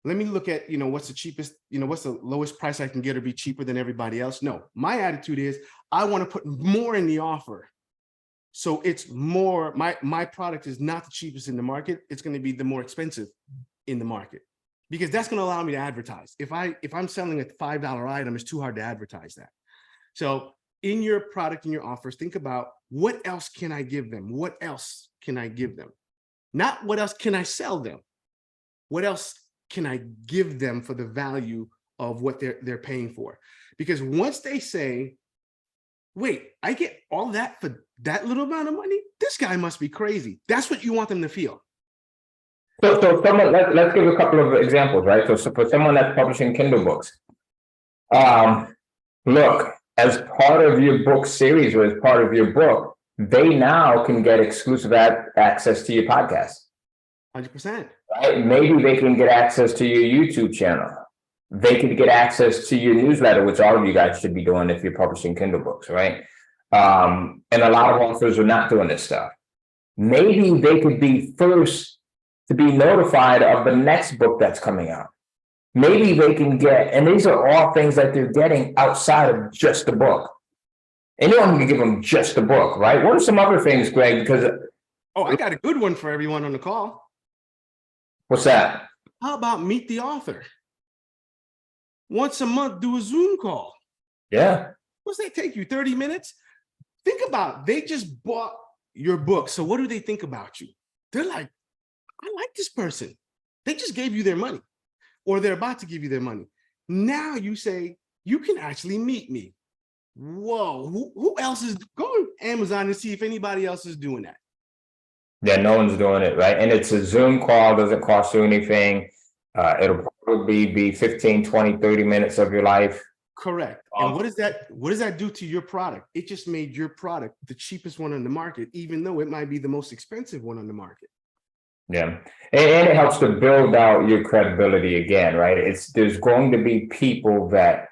let me look at, what's the cheapest, what's the lowest price I can get or be cheaper than everybody else. No, my attitude is I want to put more in the offer. So it's more, my product is not the cheapest in the market. It's going to be the more expensive in the market, because that's going to allow me to advertise. If I'm selling a $5 item, it's too hard to advertise that. So in your product, in your offers, think about, what else can I give them? What else can I give them? Not what else can I sell them? What else can I give them for the value of what they're paying for? Because once they say, wait, I get all that for that little amount of money, this guy must be crazy. That's what you want them to feel. So someone, let's give a couple of examples, right? So for someone that's publishing Kindle books, look, as part of your book series or as part of your book, they now can get exclusive access to your podcast. 100%. Right? Maybe they can get access to your YouTube channel. They could get access to your newsletter, which all of you guys should be doing if you're publishing Kindle books, right? And a lot of authors are not doing this stuff. Maybe they could be first to be notified of the next book that's coming out. Maybe they can get, and these are all things that they're getting outside of just the book. Anyone can give them just the book, right? What are some other things, Greg? Because I got a good one for everyone on the call. What's that? How about meet the author? once a month, do a Zoom call. Yeah. What's that take you? 30 minutes? Think about it. They just bought your book. So what do they think about you? They're like, I like this person. They just gave you their money, or they're about to give you their money. Now you say, you can actually meet me. Whoa, who else is going to Amazon and see if anybody else is doing that? Yeah, no one's doing it, right? And it's a Zoom call, doesn't cost you anything. It'll probably be 15, 20, 30 minutes of your life. Correct. And what does that do to your product? It just made your product the cheapest one on the market, even though it might be the most expensive one on the market. Yeah. And it helps to build out your credibility again, right? There's going to be people that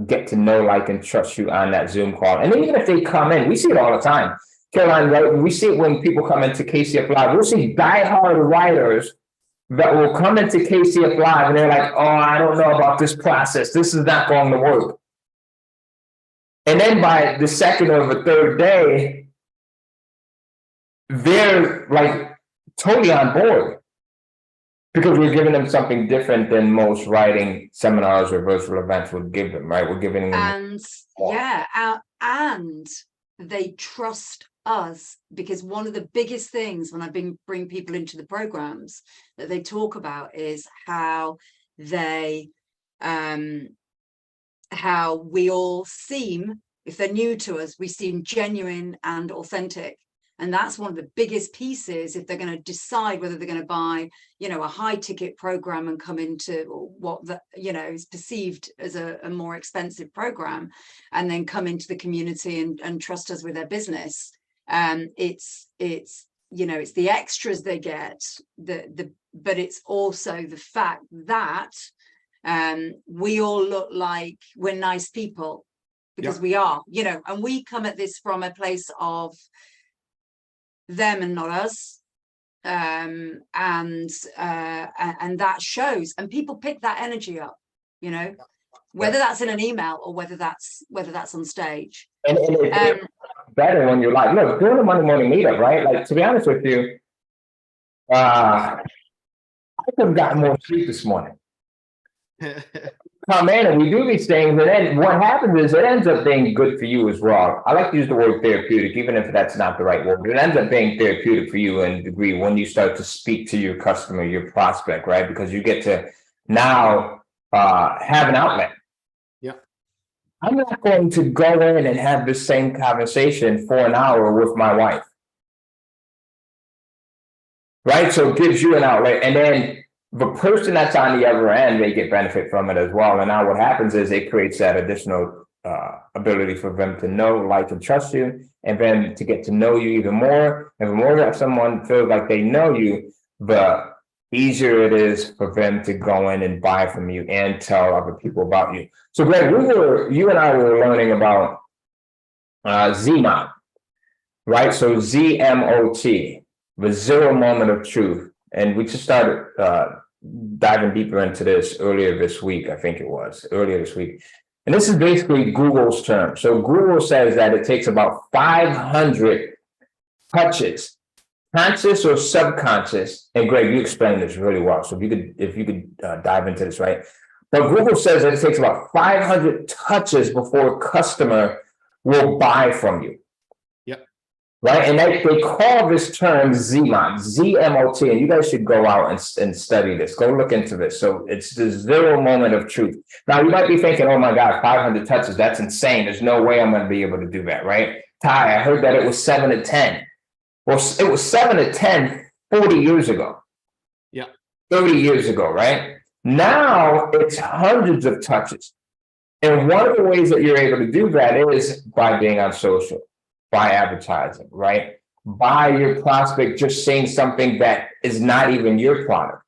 get to know, like, and trust you on that Zoom call. And even if they come in, we see it all the time. Caroline, right? We see it when people come into KCF Live. We'll see diehard writers that will come into KCF Live and they're like, oh, I don't know about this process. This is not going to work. And then by the second or the third day, they're like totally on board because we're giving them something different than most writing seminars or virtual events would give them, right? We're giving them. And they trust us, because one of the biggest things when I bring people into the programs that they talk about is how we all seem, if they're new to us, we seem genuine and authentic. And that's one of the biggest pieces if they're going to decide whether they're going to buy, a high ticket program and come into what is perceived as a more expensive program, and then come into the community and trust us with their business. It's the extras they get, but it's also the fact that we all look like we're nice people, because we are, and we come at this from a place of them and not us, and that shows, and people pick that energy up, whether that's in an email or whether that's on stage. And it's better when you're like, look, doing the Monday morning meetup, right? Like, to be honest with you, I could have gotten more sleep this morning. Come in and we do these things, and then what happens is it ends up being good for you as well. I like to use the word therapeutic, even if that's not the right word. It ends up being therapeutic for you in a degree when you start to speak to your customer, your prospect, right? Because you get to now have an outlet. Yeah. I'm not going to go in and have the same conversation for an hour with my wife. Right? So it gives you an outlet, and then the person that's on the other end, they get benefit from it as well. And now what happens is it creates that additional ability for them to know, like, and trust you, and then to get to know you even more. And the more that someone feels like they know you, the easier it is for them to go in and buy from you and tell other people about you. So Greg, you and I were learning about ZMOT, right? So ZMOT, the zero moment of truth. And we just started diving deeper into this earlier this week. And this is basically Google's term. So Google says that it takes about 500 touches, conscious or subconscious. And Greg, you explained this really well. So if you could dive into this, right? But Google says that it takes about 500 touches before a customer will buy from you. Right, and they call this term ZMOT, ZMOT, and you guys should go out and study this. Go look into this. So it's the zero moment of truth. Now you might be thinking, oh my God, 500 touches, that's insane. There's no way I'm going to be able to do that, right? Ty, I heard that it was 7 to 10. Well, it was 7 to 10 40 years ago. Yeah. 30 years ago, right? Now it's hundreds of touches. And one of the ways that you're able to do that is by being on social. By advertising, right? By your prospect just saying something that is not even your product.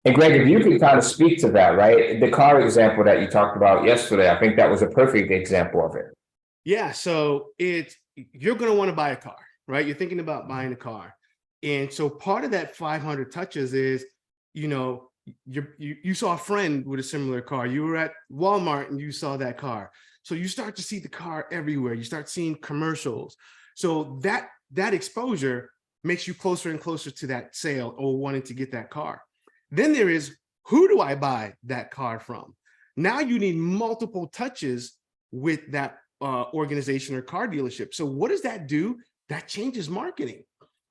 And Greg, if you could kind of speak to that, right? The car example that you talked about yesterday, I think that was a perfect example of it. Yeah, so you're going to want to buy a car, right? You're thinking about buying a car. And so part of that 500 touches is, you saw a friend with a similar car. You were at Walmart and you saw that car. So you start to see the car everywhere. You start seeing commercials. So that exposure makes you closer and closer to that sale or wanting to get that car. Then there is, who do I buy that car from? Now you need multiple touches with that organization or car dealership. So what does that do? That changes marketing.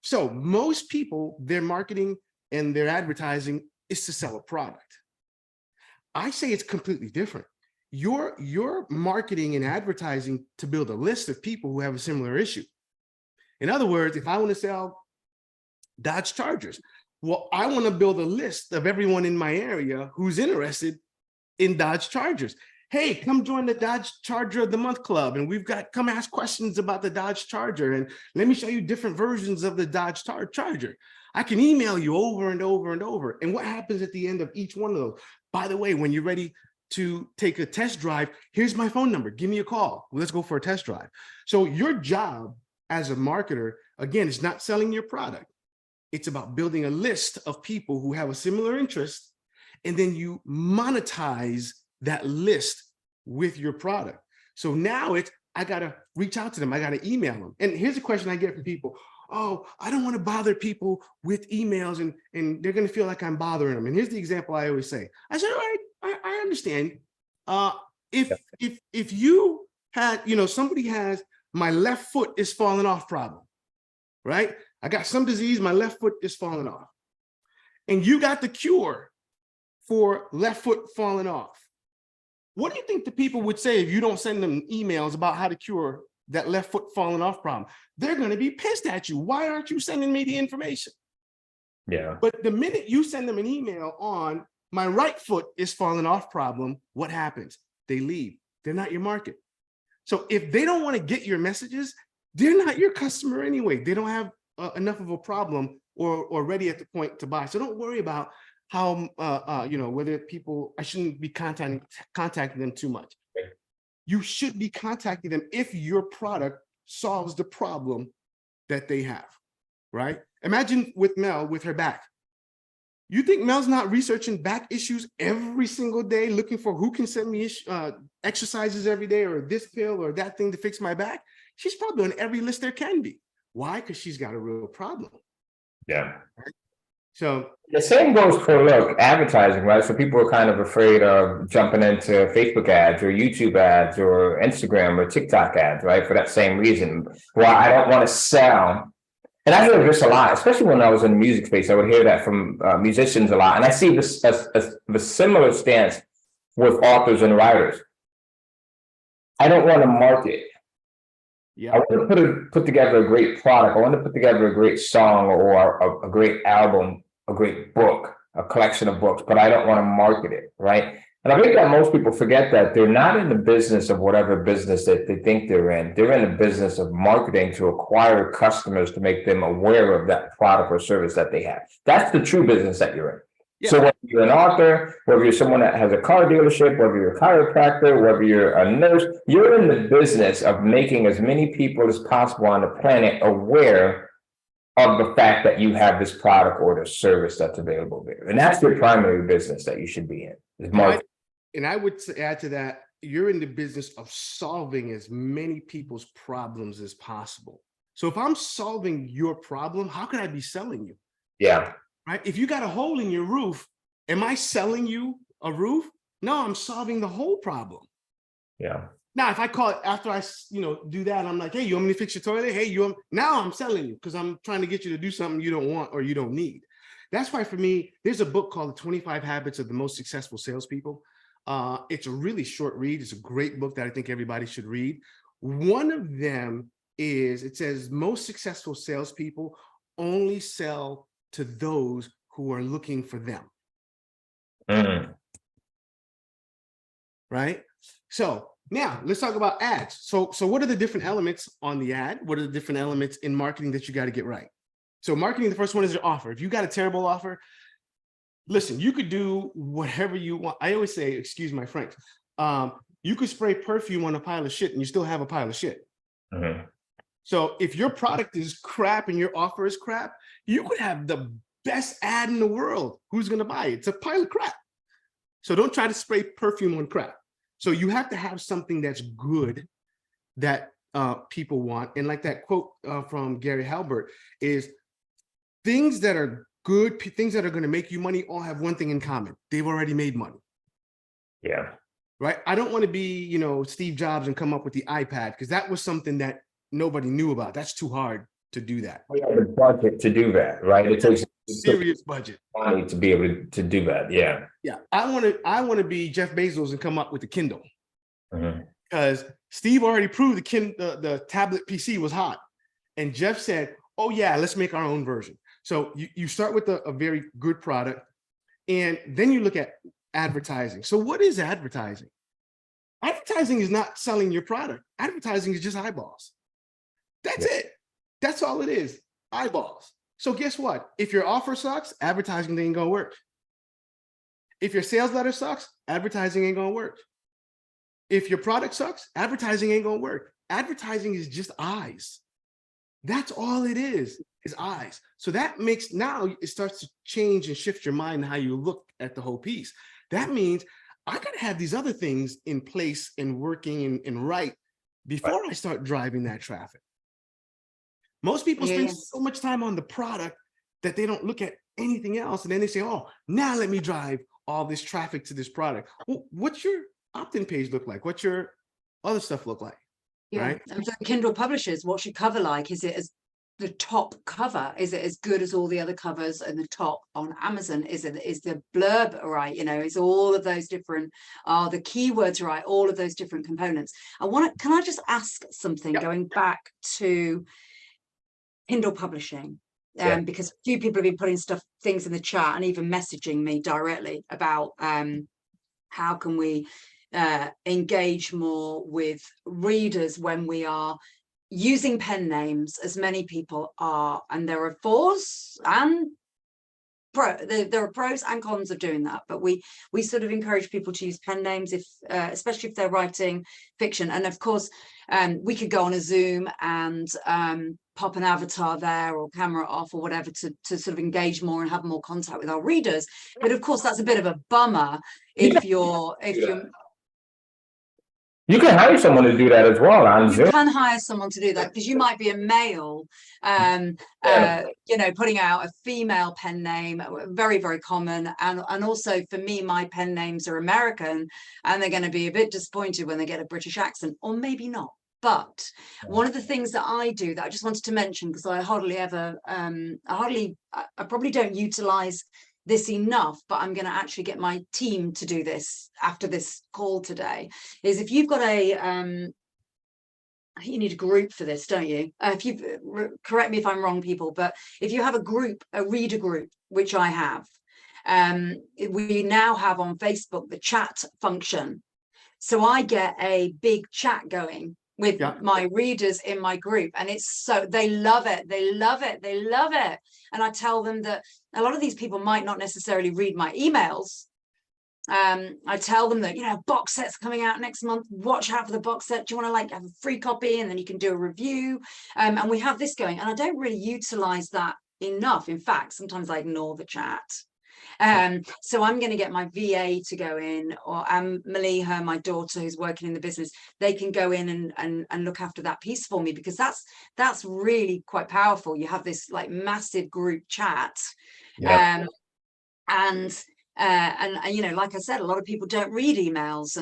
So most people, their marketing and their advertising is to sell a product. I say it's completely different. Your marketing and advertising to build a list of people who have a similar issue. In other words, if I want to sell Dodge Chargers, well, I want to build a list of everyone in my area who's interested in Dodge Chargers. Hey, come join the Dodge Charger of the Month Club. And come ask questions about the Dodge Charger. And let me show you different versions of the Dodge Charger. I can email you over and over and over. And what happens at the end of each one of those? By the way, when you're ready to take a test drive, here's my phone number. Give me a call. Let's go for a test drive. So your job as a marketer, again, is not selling your product. It's about building a list of people who have a similar interest, and then you monetize that list with your product. So now I got to reach out to them. I got to email them. And here's a question I get from people. Oh, I don't want to bother people with emails and they're going to feel like I'm bothering them. And here's the example I always say. I said, all right, I understand. If you had, somebody has my left foot is falling off problem, right? I got some disease, my left foot is falling off. And you got the cure for left foot falling off. What do you think the people would say if you don't send them emails about how to cure that left foot falling off problem? They're going to be pissed at you. Why aren't you sending me the information? Yeah. But the minute you send them an email on my right foot is falling off problem, what happens? They leave. They're not your market. So if they don't want to get your messages, they're not your customer anyway. They don't have enough of a problem or ready at the point to buy. So don't worry about how, whether people, I shouldn't be contacting them too much. You should be contacting them if your product solves the problem that they have, right? Imagine with Mel with her back. You think Mel's not researching back issues every single day, looking for who can send me exercises every day or this pill or that thing to fix my back? She's probably on every list there can be. Why? Because she's got a real problem. Yeah. So the same goes for advertising, right? So people are kind of afraid of jumping into Facebook ads or YouTube ads or Instagram or TikTok ads, right? For that same reason. Well, I don't want to sell. And I hear this a lot, especially when I was in the music space. I would hear that from musicians a lot. And I see this as the similar stance with authors and writers. I don't want to market. yeah, I want to put together a great product. I want to put together a great song or a great album, a great book, a collection of books, but I don't want to market it, right? And I think that most people forget that they're not in the business of whatever business that they think they're in. They're in the business of marketing to acquire customers to make them aware of that product or service that they have. That's the true business that you're in. Yeah. So whether you're an author, whether you're someone that has a car dealership, whether you're a chiropractor, whether you're a nurse, you're in the business of making as many people as possible on the planet aware of the fact that you have this product or the service that's available there. And that's your primary business that you should be in. Is marketing. And I would add to that, you're in the business of solving as many people's problems as possible. So if I'm solving your problem, how can I be selling you? Yeah. Right? If you got a hole in your roof, am I selling you a roof? No, I'm solving the whole problem. Yeah. Now, if I call it after I, do that, I'm like, hey, you want me to fix your toilet? Hey, now I'm selling you because I'm trying to get you to do something you don't want or you don't need. That's why for me, there's a book called The 25 Habits of the Most Successful Salespeople. It's a really short read. It's a great book that I think everybody should read. One of them is, it says, most successful salespeople only sell to those who are looking for them. Right? So now let's talk about ads. So what are the different elements on the ad? What are the different elements in marketing that you got to get right? So marketing, the first one is your offer. If you got a terrible offer, listen, you could do whatever you want. I always say, excuse my French, you could spray perfume on a pile of shit and you still have a pile of shit. So if your product is crap and your offer is crap, you could have the best ad in the world. Who's going to buy it? It's a pile of crap. So don't try to spray perfume on crap. So you have to have something that's good that people want. And like that quote from Gary Halbert is, things that are good, things that are going to make you money all have one thing in common. They've already made money. Yeah. right? I don't want to be, you know, Steve Jobs and come up with the iPad, because that was something that nobody knew about. That's too hard to do that. We have the budget to do that, right? It takes Serious budget. money to be able to do that. Yeah. Yeah, I want to be Jeff Bezos and come up with the Kindle, Mhm. because Steve already proved the tablet PC was hot, and Jeff said, "Oh yeah, let's make our own version." So you start with a very good product, and then you look at advertising. So what is advertising? Advertising is not selling your product. Advertising is just eyeballs. That's it. That's all it is. Eyeballs. So guess what? If your offer sucks, advertising ain't gonna work. If your sales letter sucks, advertising ain't gonna work. If your product sucks, advertising ain't gonna work. Advertising is just eyes. That's all it is eyes. So that makes, now it starts to change and shift your mind how you look at the whole piece. That means I gotta have these other things in place and working and right before I start driving that traffic. Most people spend so much time on the product that they don't look at anything else. And then they say, oh, now let me drive all this traffic to this product. Well, what's your opt-in page look like? What's your other stuff look like? Yeah. Right? And so Kindle publishers, what's your cover like? Is it as the top cover? Is it as good as all the other covers in the top on Amazon? Is the blurb right? You know, is all of those different, are the keywords right? All of those different components. Can I just ask something going back to Kindle publishing? Because a few people have been putting things in the chat and even messaging me directly about how can we engage more with readers when we are using pen names, as many people are, and there are pros and there are pros and cons of doing that, but we sort of encourage people to use pen names, if especially if they're writing fiction. And of course we could go on a Zoom and pop an avatar there or camera off or whatever to sort of engage more and have more contact with our readers. But of course that's a bit of a bummer if you're you can hire someone to do that as well on Zoom. You can hire someone to do that, because you might be a male, you know, putting out a female pen name, very, very common. And also for me, my pen names are American, and they're going to be a bit disappointed when they get a British accent, or maybe not. But one of the things that I do that I just wanted to mention, because I hardly ever, I probably don't utilize this enough, but I'm going to actually get my team to do this after this call today, is if you've got you need a group for this, don't you? If you correct me if I'm wrong, people, but if you have a group, a reader group, which I have, we now have on Facebook the chat function. So I get a big chat going with my readers in my group, and it's so, they love it, they love it, they love it. And I tell them that a lot of these people might not necessarily read my emails. I tell them that, you know, box set's coming out next month, watch out for the box set, do you want to like have a free copy, and then you can do a review, and we have this going. And I don't really utilize that enough. In fact, sometimes I ignore the chat. So I'm going to get my VA to go in, or Maliha, my daughter who's working in the business, they can go in and look after that piece for me, because that's really quite powerful. You have this like massive group chat, and you know, like I said, a lot of people don't read emails,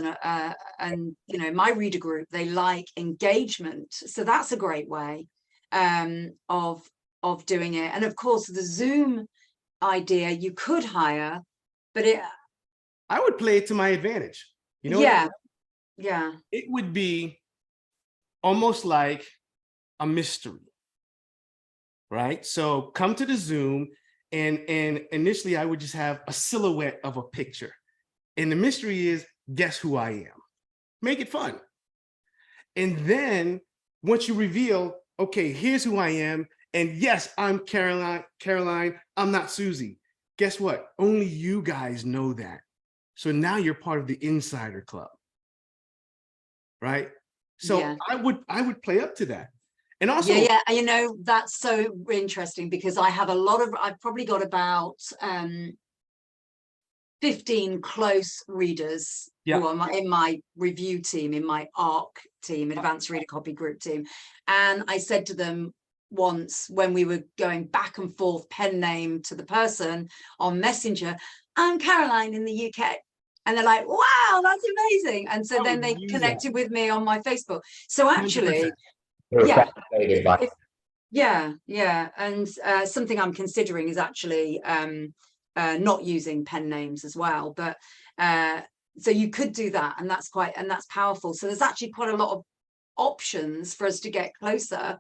and you know, my reader group, they like engagement, so that's a great way of doing it. And of course the Zoom idea you could hire, but I would play it to my advantage, you know. It would be almost like a mystery, right? So come to the Zoom, and initially I would just have a silhouette of a picture, and the mystery is, guess who I am. Make it fun. And then once you reveal, okay, here's who I am, and yes, I'm Caroline, I'm not Susie. Guess what? Only you guys know that. So now you're part of the insider club, right? So I would play up to that. And also, you know, that's so interesting, because I have I've probably got about 15 close readers who are in my review team, in my ARC team, Advanced Reader Copy Group team. And I said to them once, when we were going back and forth pen name to the person on Messenger, I'm Caroline in the UK. And they're like, wow, that's amazing. And so I then would they use connected with me on my Facebook. So actually, 100%. They were yeah, fascinated by it. yeah. And something I'm considering is actually not using pen names as well. But so you could do that, and that's powerful. So there's actually quite a lot of options for us to get closer.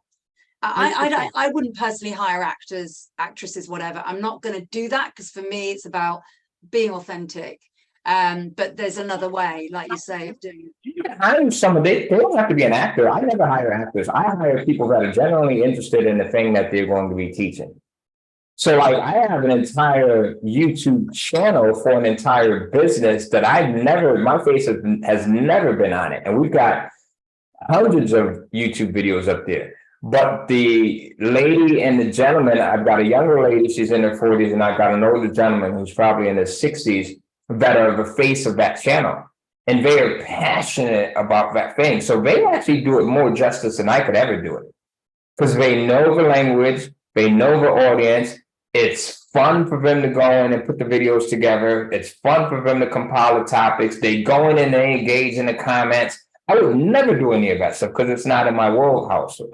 I wouldn't personally hire actors, actresses, whatever. I'm not going to do that, because for me it's about being authentic. But there's another way, like you say, of doing it. You can hire they don't have to be an actor. I never hire actors. I hire people that are genuinely interested in the thing that they're going to be teaching. So like I have an entire YouTube channel for an entire business that my face has never been on it. And we've got hundreds of YouTube videos up there. But the lady and the gentleman, I've got a younger lady, she's in her 40s, and I've got an older gentleman who's probably in his 60s that are the face of that channel. And they are passionate about that thing. So they actually do it more justice than I could ever do it. Because they know the language, they know the audience. It's fun for them to go in and put the videos together. It's fun for them to compile the topics. They go in and they engage in the comments. I would never do any of that stuff because it's not in my wheelhouse. Do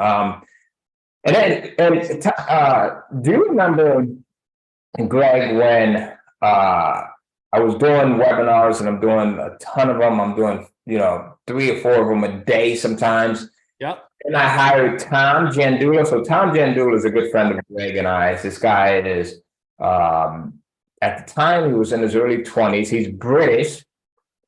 you remember, Greg, when I was doing webinars, and I'm doing a ton of them. I'm doing, 3 or 4 of them a day sometimes. Yep. And I hired Tom Jandula. So Tom Jandula is a good friend of Greg and I. This guy is, at the time, he was in his early 20s. He's British.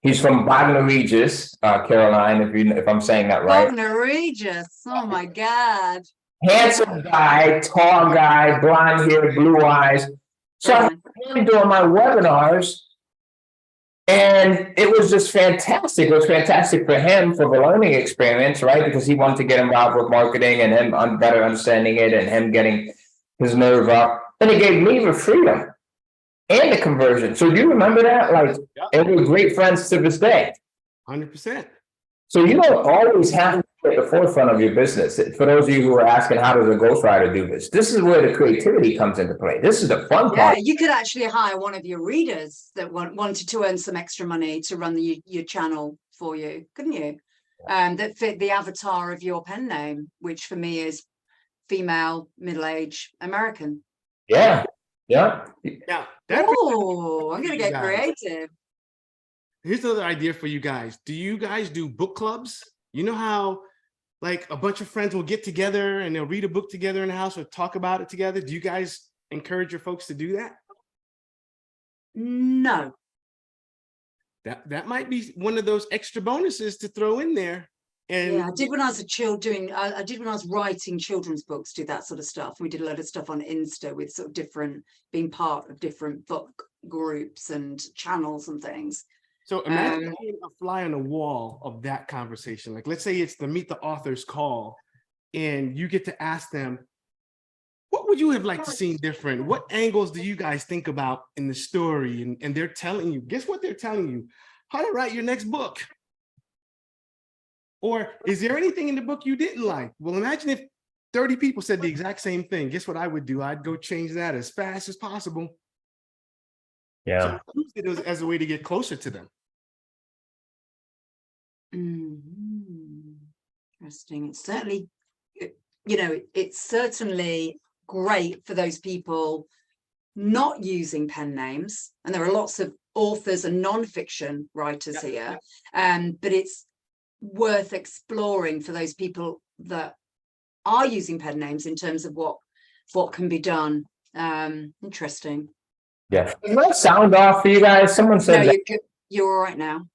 He's from Bognor Regis, Caroline, if I'm saying that right. Bognor Regis. Oh my God. Handsome guy, tall guy, blonde hair, blue eyes. So I'm doing my webinars, and it was just fantastic. It was fantastic for him, for the learning experience, right? Because he wanted to get involved with marketing and him better understanding it and him getting his nerve up. And it gave me the freedom and the conversion. So do you remember that? Like, and we're great friends to this day. 100%. So you don't always have to be at the forefront of your business. For those of you who are asking, how does a ghostwriter do this? This is where the creativity comes into play. This is the fun part. Yeah, you could actually hire one of your readers that wanted to earn some extra money to run your channel for you, couldn't you? That fit the avatar of your pen name, which for me is female, middle-aged American. Yeah. Oh, I'm gonna get creative. Here's another idea for you guys. Do you guys do book clubs? You know how like a bunch of friends will get together and they'll read a book together in the house or talk about it together? Do you guys encourage your folks to do that? No. That might be one of those extra bonuses to throw in there. And yeah, I did when I was a child I did when I was writing children's books, do that sort of stuff. We did a load of stuff on Insta with sort of being part of different book groups and channels and things. So imagine being a fly on the wall of that conversation. Like, let's say it's the Meet the Authors call, and you get to ask them, what would you have liked to see different? What angles do you guys think about in the story? And they're telling you, guess what they're telling you? How to write your next book. Or is there anything in the book you didn't like? Well, imagine if 30 people said the exact same thing. Guess what I would do? I'd go change that as fast as possible. Yeah. So I used it as a way to get closer to them. Interesting. It's certainly, it's certainly great for those people not using pen names, and there are lots of authors and non-fiction writers here, but it's worth exploring for those people that are using pen names in terms of what can be done. Interesting. Yeah. Does that sound off for you guys? Someone said no, you're all right now.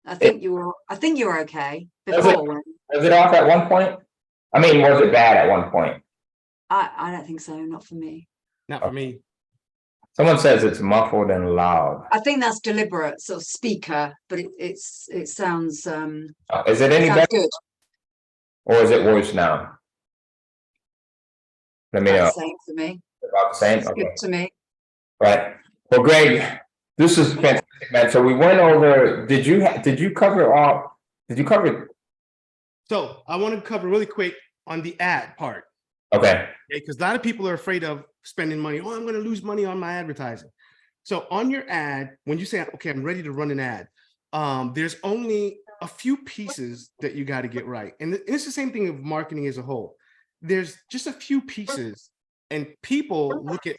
I think you were okay before. Was it off at one point? I mean, was it bad at one point? I don't think so. Not for me. Not for me. Someone says it's muffled and loud. I think that's deliberate, sort of speaker, but it sounds. Is it any better? Good. Or is it worse now? Let me know. About the same for me. About the same. It's okay. good to me. Right. Well, Greg, this is fantastic, man. So we went over. Did you cover all? Did you cover? So I want to cover really quick on the ad part. Okay. Because a lot of people are afraid of spending money. Oh, I'm going to lose money on my advertising. So on your ad, when you say, okay, I'm ready to run an ad, there's only a few pieces that you got to get right. And it's the same thing of marketing as a whole. There's just a few pieces, and people look at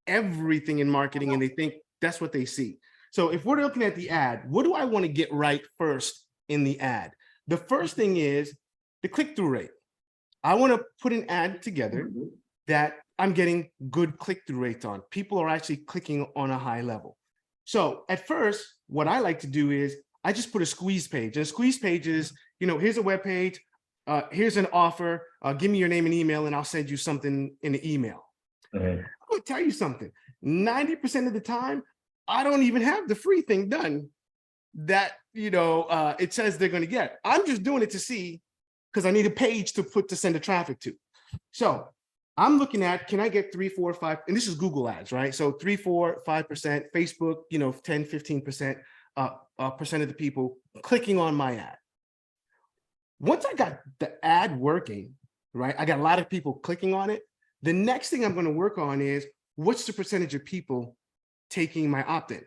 everything in marketing and they think that's what they see. So if we're looking at the ad, what do I want to get right first in the ad? The first thing is the click-through rate. I want to put an ad together that I'm getting good click-through rates on. People are actually clicking on a high level. So at first, what I like to do is I just put a squeeze page. And a squeeze page is, here's a web page, here's an offer, give me your name and email, and I'll send you something in the email. I'm gonna tell you something. 90% of the time, I don't even have the free thing done that it says they're going to get. I'm just doing it to see, because I need a page to send the traffic to. So I'm looking at, can I get 3, 4, 5, and this is Google ads, right? So 3, 4, 5%, Facebook, 10, 15% percent of the people clicking on my ad. Once I got the ad working, right? I got a lot of people clicking on it. The next thing I'm going to work on is, what's the percentage of people taking my opt-in,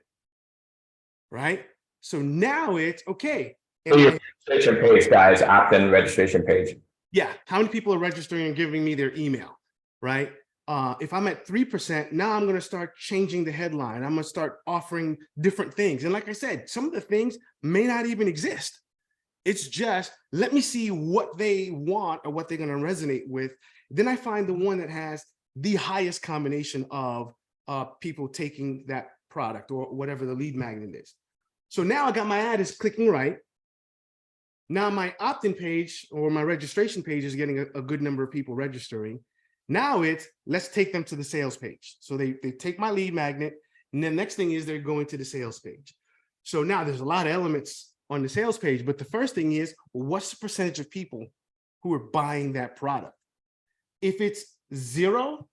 right? So now it's okay. So your registration page, guys, opt-in registration page. Yeah, how many people are registering and giving me their email, right? If I'm at 3%, now I'm going to start changing the headline. I'm going to start offering different things. And like I said, some of the things may not even exist. It's just, let me see what they want or what they're going to resonate with. Then I find the one that has the highest combination of people taking that product or whatever the lead magnet is. So now I got my ad is clicking right. Now my opt-in page or my registration page is getting a good number of people registering. Now it's, let's take them to the sales page. So they take my lead magnet, and then next thing is they're going to the sales page. So now there's a lot of elements on the sales page, but the first thing is, what's the percentage of people who are buying that product? If it's 0,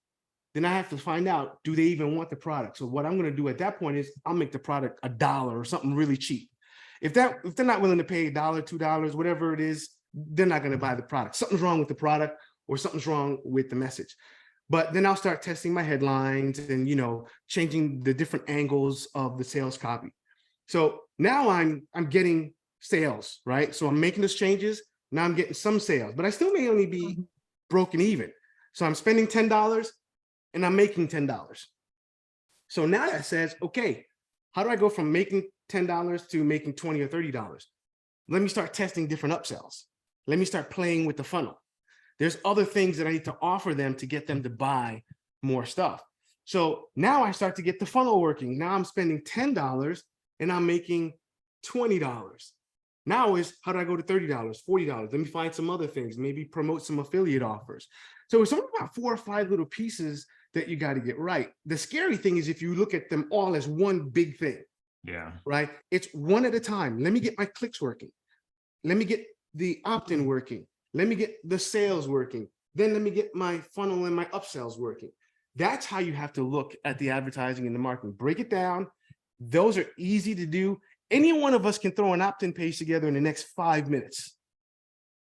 then I have to find out, do they even want the product? So what I'm going to do at that point is I'll make the product $1 or something really cheap. If they're not willing to pay $1, $2, whatever it is, they're not going to buy the product. Something's wrong with the product, or something's wrong with the message. But then I'll start testing my headlines and, changing the different angles of the sales copy. So now I'm getting sales, right? So I'm making those changes. Now I'm getting some sales, but I still may only be broken even. So I'm spending $10 and I'm making $10. So now that says, okay, how do I go from making $10 to making $20 or $30? Let me start testing different upsells. Let me start playing with the funnel. There's other things that I need to offer them to get them to buy more stuff. So now I start to get the funnel working. Now I'm spending $10 and I'm making $20. Now is, how do I go to $30, $40? Let me find some other things, maybe promote some affiliate offers. So it's only about 4 or 5 little pieces that you got to get right. The scary thing is if you look at them all as one big thing. Yeah. Right? It's one at a time. Let me get my clicks working. Let me get the opt-in working. Let me get the sales working. Then let me get my funnel and my upsells working. That's how you have to look at the advertising and the marketing. Break it down. Those are easy to do. Any one of us can throw an opt-in page together in the next 5 minutes,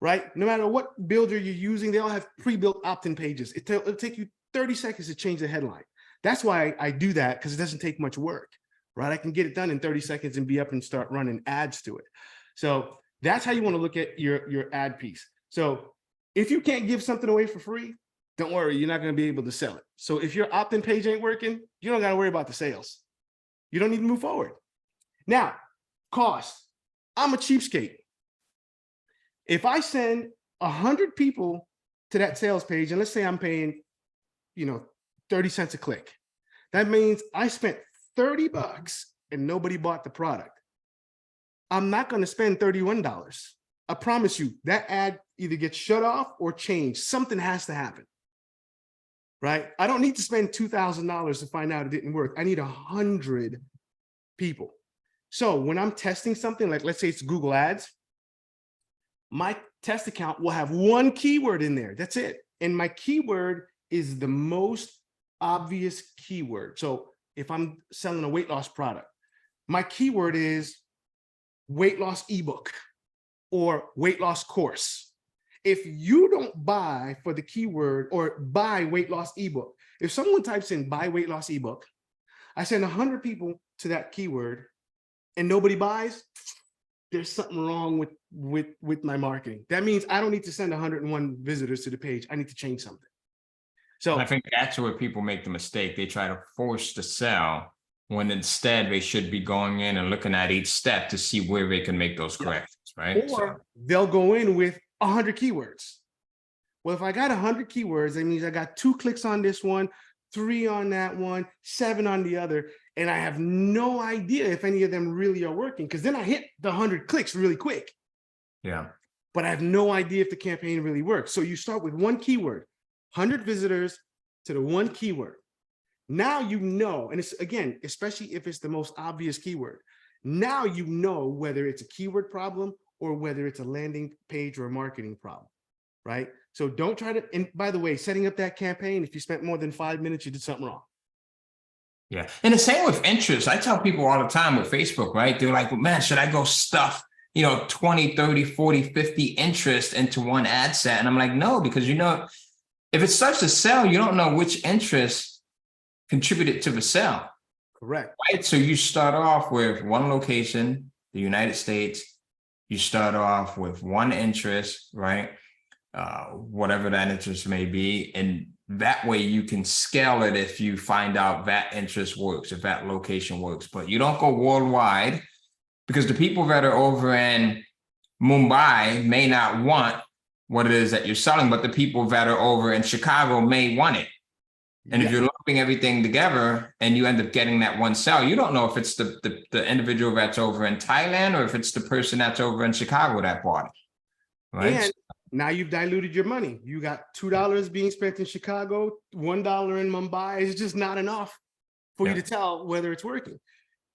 right? No matter what builder you're using, they all have pre-built opt-in pages. It'll take you 30 seconds to change the headline. That's why I do that, because it doesn't take much work, right? I can get it done in 30 seconds and be up and start running ads to it. So that's how you want to look at your ad piece. So if you can't give something away for free, don't worry, you're not going to be able to sell it. So if your opt-in page ain't working, you don't got to worry about the sales. You don't need to move forward. Now, cost. I'm a cheapskate. If I send 100 people to that sales page, and let's say I'm paying, 30 cents a click, that means I spent $30 and nobody bought the product. I'm not going to spend $31. I promise you that ad either gets shut off or changed. Something has to happen, right? I don't need to spend $2,000 to find out it didn't work. I need 100 people. So when I'm testing something, like let's say it's Google Ads, my test account will have one keyword in there. That's it. And my keyword is the most obvious keyword. So if I'm selling a weight loss product, my keyword is weight loss ebook or weight loss course. If you don't buy for the keyword or buy weight loss ebook, if someone types in buy weight loss ebook, I send 100 people to that keyword and nobody buys, there's something wrong with my marketing. That means I don't need to send 101 visitors to the page. I need to change something. So I think that's where people make the mistake. They try to force the sell when instead they should be going in and looking at each step to see where they can make those corrections, right? or they'll go in with 100 keywords. Well, if I got 100 keywords, that means I got 2 clicks on this one, 3 on that one, 7 on the other, and I have no idea if any of them really are working, because then I hit the 100 clicks really quick. Yeah. But I have no idea if the campaign really works. So you start with one keyword, 100 visitors to the one keyword. Now you know, and it's again, especially if it's the most obvious keyword, now you know whether it's a keyword problem or whether it's a landing page or a marketing problem, right? So don't try to, and by the way, setting up that campaign, if you spent more than 5 minutes, you did something wrong. Yeah. And the same with interest. I tell people all the time with Facebook, right? They're like, well, man, should I go stuff, 20, 30, 40, 50 interest into one ad set? And I'm like, no, because if it starts to sell, you don't know which interest contributed to the sell. Correct. Right. So you start off with one location, the United States. You start off with one interest, right? Whatever that interest may be. And that way you can scale it if you find out that interest works, if that location works. But you don't go worldwide, because the people that are over in Mumbai may not want what it is that you're selling, but the people that are over in Chicago may want it. And if you're lumping everything together and you end up getting that one sell, you don't know if it's the individual that's over in Thailand or if it's the person that's over in Chicago that bought it. Right. And now you've diluted your money. You got $2 being spent in Chicago, $1 in Mumbai. It's just not enough for you to tell whether it's working.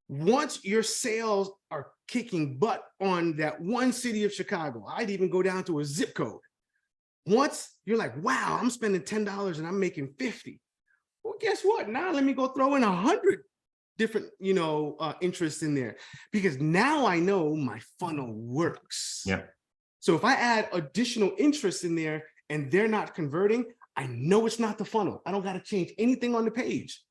Once your sales are kicking butt on that one city of Chicago, I'd even go down to a zip code. Once you're like, wow, I'm spending $10 and I'm making 50. Well, guess what? Now let me go throw in 100 different, interests in there, because now I know my funnel works. Yeah. So if I add additional interests in there and they're not converting, I know it's not the funnel. I don't got to change anything on the page.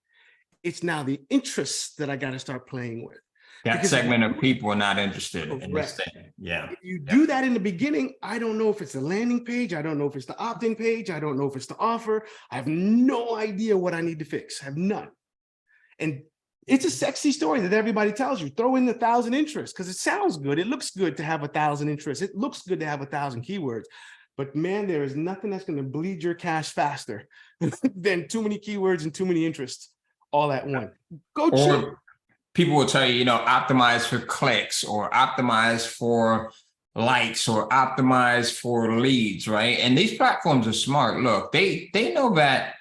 It's now the interests that I got to start playing with. That segment of people are not interested in this Correct. thing. Yeah. If you do that in the beginning, I don't know if it's a landing page. I don't know if it's the opt-in page. I don't know if it's the offer. I have no idea what I need to fix. I have none. And it's a sexy story that everybody tells you. Throw in 1,000 interests because it sounds good. It looks good to have 1,000 interests. It looks good to have 1,000 keywords. But man, there is nothing that's going to bleed your cash faster than too many keywords and too many interests all at once. Go check. People will tell you, optimize for clicks or optimize for likes or optimize for leads, right? And these platforms are smart. Look, they know that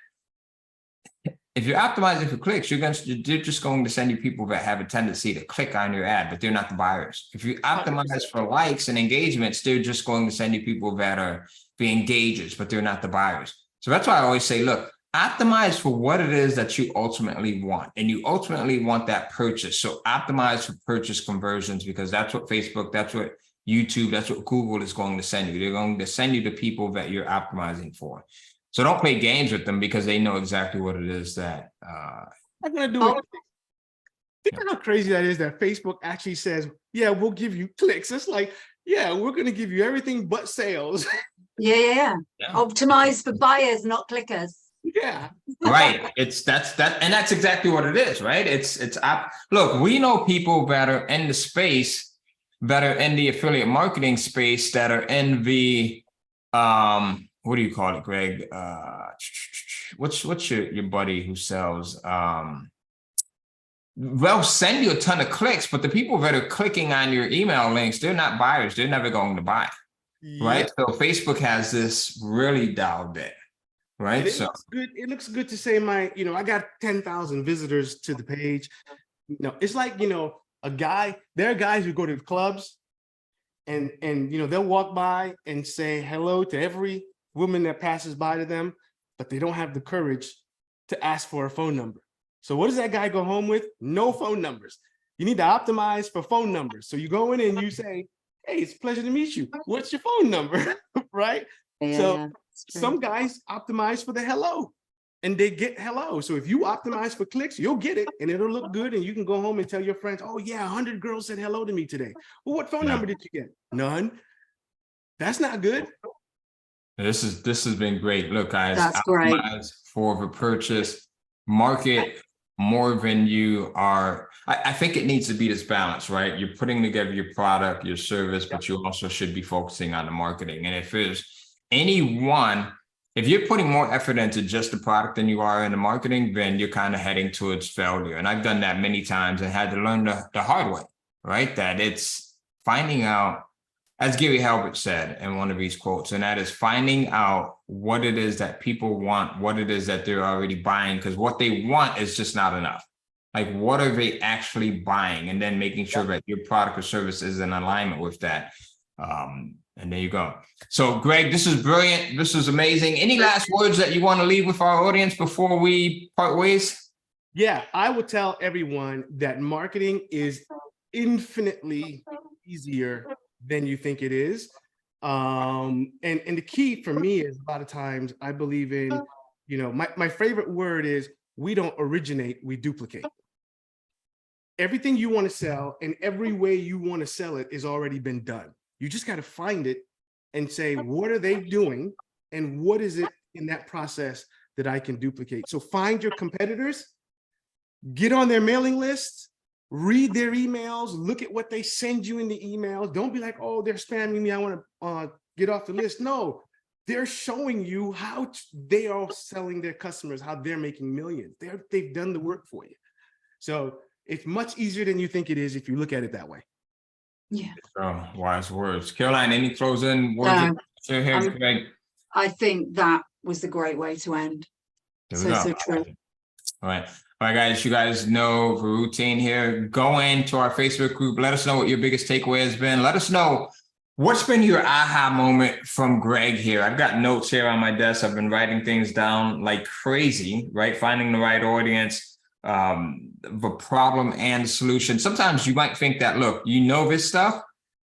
if you're optimizing for clicks, they're just going to send you people that have a tendency to click on your ad, but they're not the buyers. If you optimize for likes and engagements, they're just going to send you people that are the engagers, but they're not the buyers. So that's why I always say, look, optimize for what it is that you ultimately want. And you ultimately want that purchase. So optimize for purchase conversions, because that's what Facebook, that's what YouTube, that's what Google is going to send you. They're going to send you the people that you're optimizing for. So don't play games with them, because they know exactly what it is that I'm going to do it. Think how crazy that is that Facebook actually says, yeah, we'll give you clicks. It's like, yeah, we're going to give you everything but sales. Yeah. Optimize for buyers, not clickers. Yeah. Right. That's exactly what it is, right? Look, we know people that are in the space, that are in the affiliate marketing space, that are in the what do you call it, Greg? What's your buddy who sells? They'll send you a ton of clicks, but the people that are clicking on your email links, they're not buyers. They're never going to buy, right? So Facebook has this really dialed in. Right. So it looks good to say I got 10,000 visitors to the page. It's like, there are guys who go to clubs and they'll walk by and say hello to every woman that passes by to them, but they don't have the courage to ask for a phone number. So what does that guy go home with? No phone numbers. You need to optimize for phone numbers. So you go in and you say, hey, it's a pleasure to meet you. What's your phone number? Right. Yeah. So some guys optimize for the hello, and they get hello. So if you optimize for clicks, you'll get it and it'll look good. And you can go home and tell your friends, oh yeah, 100 girls said hello to me today. Well, what phone number did you get? None. That's not good. This has been great. Look, guys, That's great. optimize for the purchase, market more than you are. I think it needs to be this balance, right? You're putting together your product, your service, but you also should be focusing on the marketing. And if there's if you're putting more effort into just the product than you are in the marketing, then you're kind of heading towards failure. And I've done that many times and had to learn the hard way, right? That it's finding out, as Gary Halbert said in one of these quotes, and that is finding out what it is that people want, what it is that they're already buying, because what they want is just not enough. Like, what are they actually buying? And then making sure that your product or service is in alignment with that. And there you go. So, Greg, this is brilliant. This is amazing. Any last words that you want to leave with our audience before we part ways? Yeah, I will tell everyone that marketing is infinitely easier than you think it is. And the key for me is a lot of times I believe in, my favorite word is we don't originate, we duplicate. Everything you want to sell and every way you want to sell it has already been done. You just got to find it and say, what are they doing? And what is it in that process that I can duplicate? So find your competitors, get on their mailing lists, read their emails, look at what they send you in the emails. Don't be like, oh, they're spamming me, I want to get off the list. No, they're showing you how they are selling their customers, how they're making millions. They've done the work for you. So it's much easier than you think it is if you look at it that way. Yeah. Oh, wise words. Caroline, any closing words? No, I think that was the great way to end. So true. All right, guys, you guys know the routine here. Go into our Facebook group. Let us know what your biggest takeaway has been. Let us know what's been your aha moment from Greg here. I've got notes here on my desk. I've been writing things down like crazy, right? Finding the right audience, the problem and the solution. Sometimes you might think that, look, you know this stuff,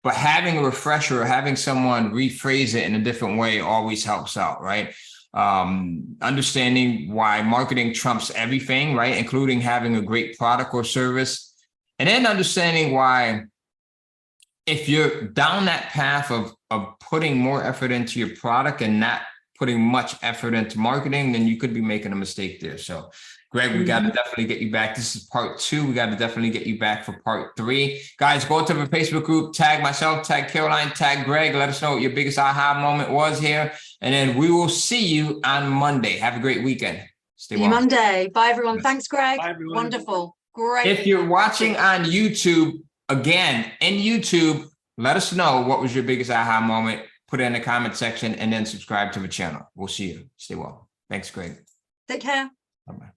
but having a refresher or having someone rephrase it in a different way always helps out, right? Understanding why marketing trumps everything, right? Including having a great product or service. And then understanding why, if you're down that path of putting more effort into your product and not putting much effort into marketing, then you could be making a mistake there. So, Greg, we got to definitely get you back. This is part 2. We got to definitely get you back for part 3. Guys, go to the Facebook group, tag myself, tag Caroline, tag Greg. Let us know what your biggest aha moment was here. And then we will see you on Monday. Have a great weekend. Stay well. Monday. Bye, everyone. Yes. Thanks, Greg. Bye, everyone. Wonderful. Great. If you're watching on YouTube, again, in YouTube, let us know what was your biggest aha moment. Put it in the comment section and then subscribe to the channel. We'll see you. Stay well. Thanks, Greg. Take care. Bye-bye.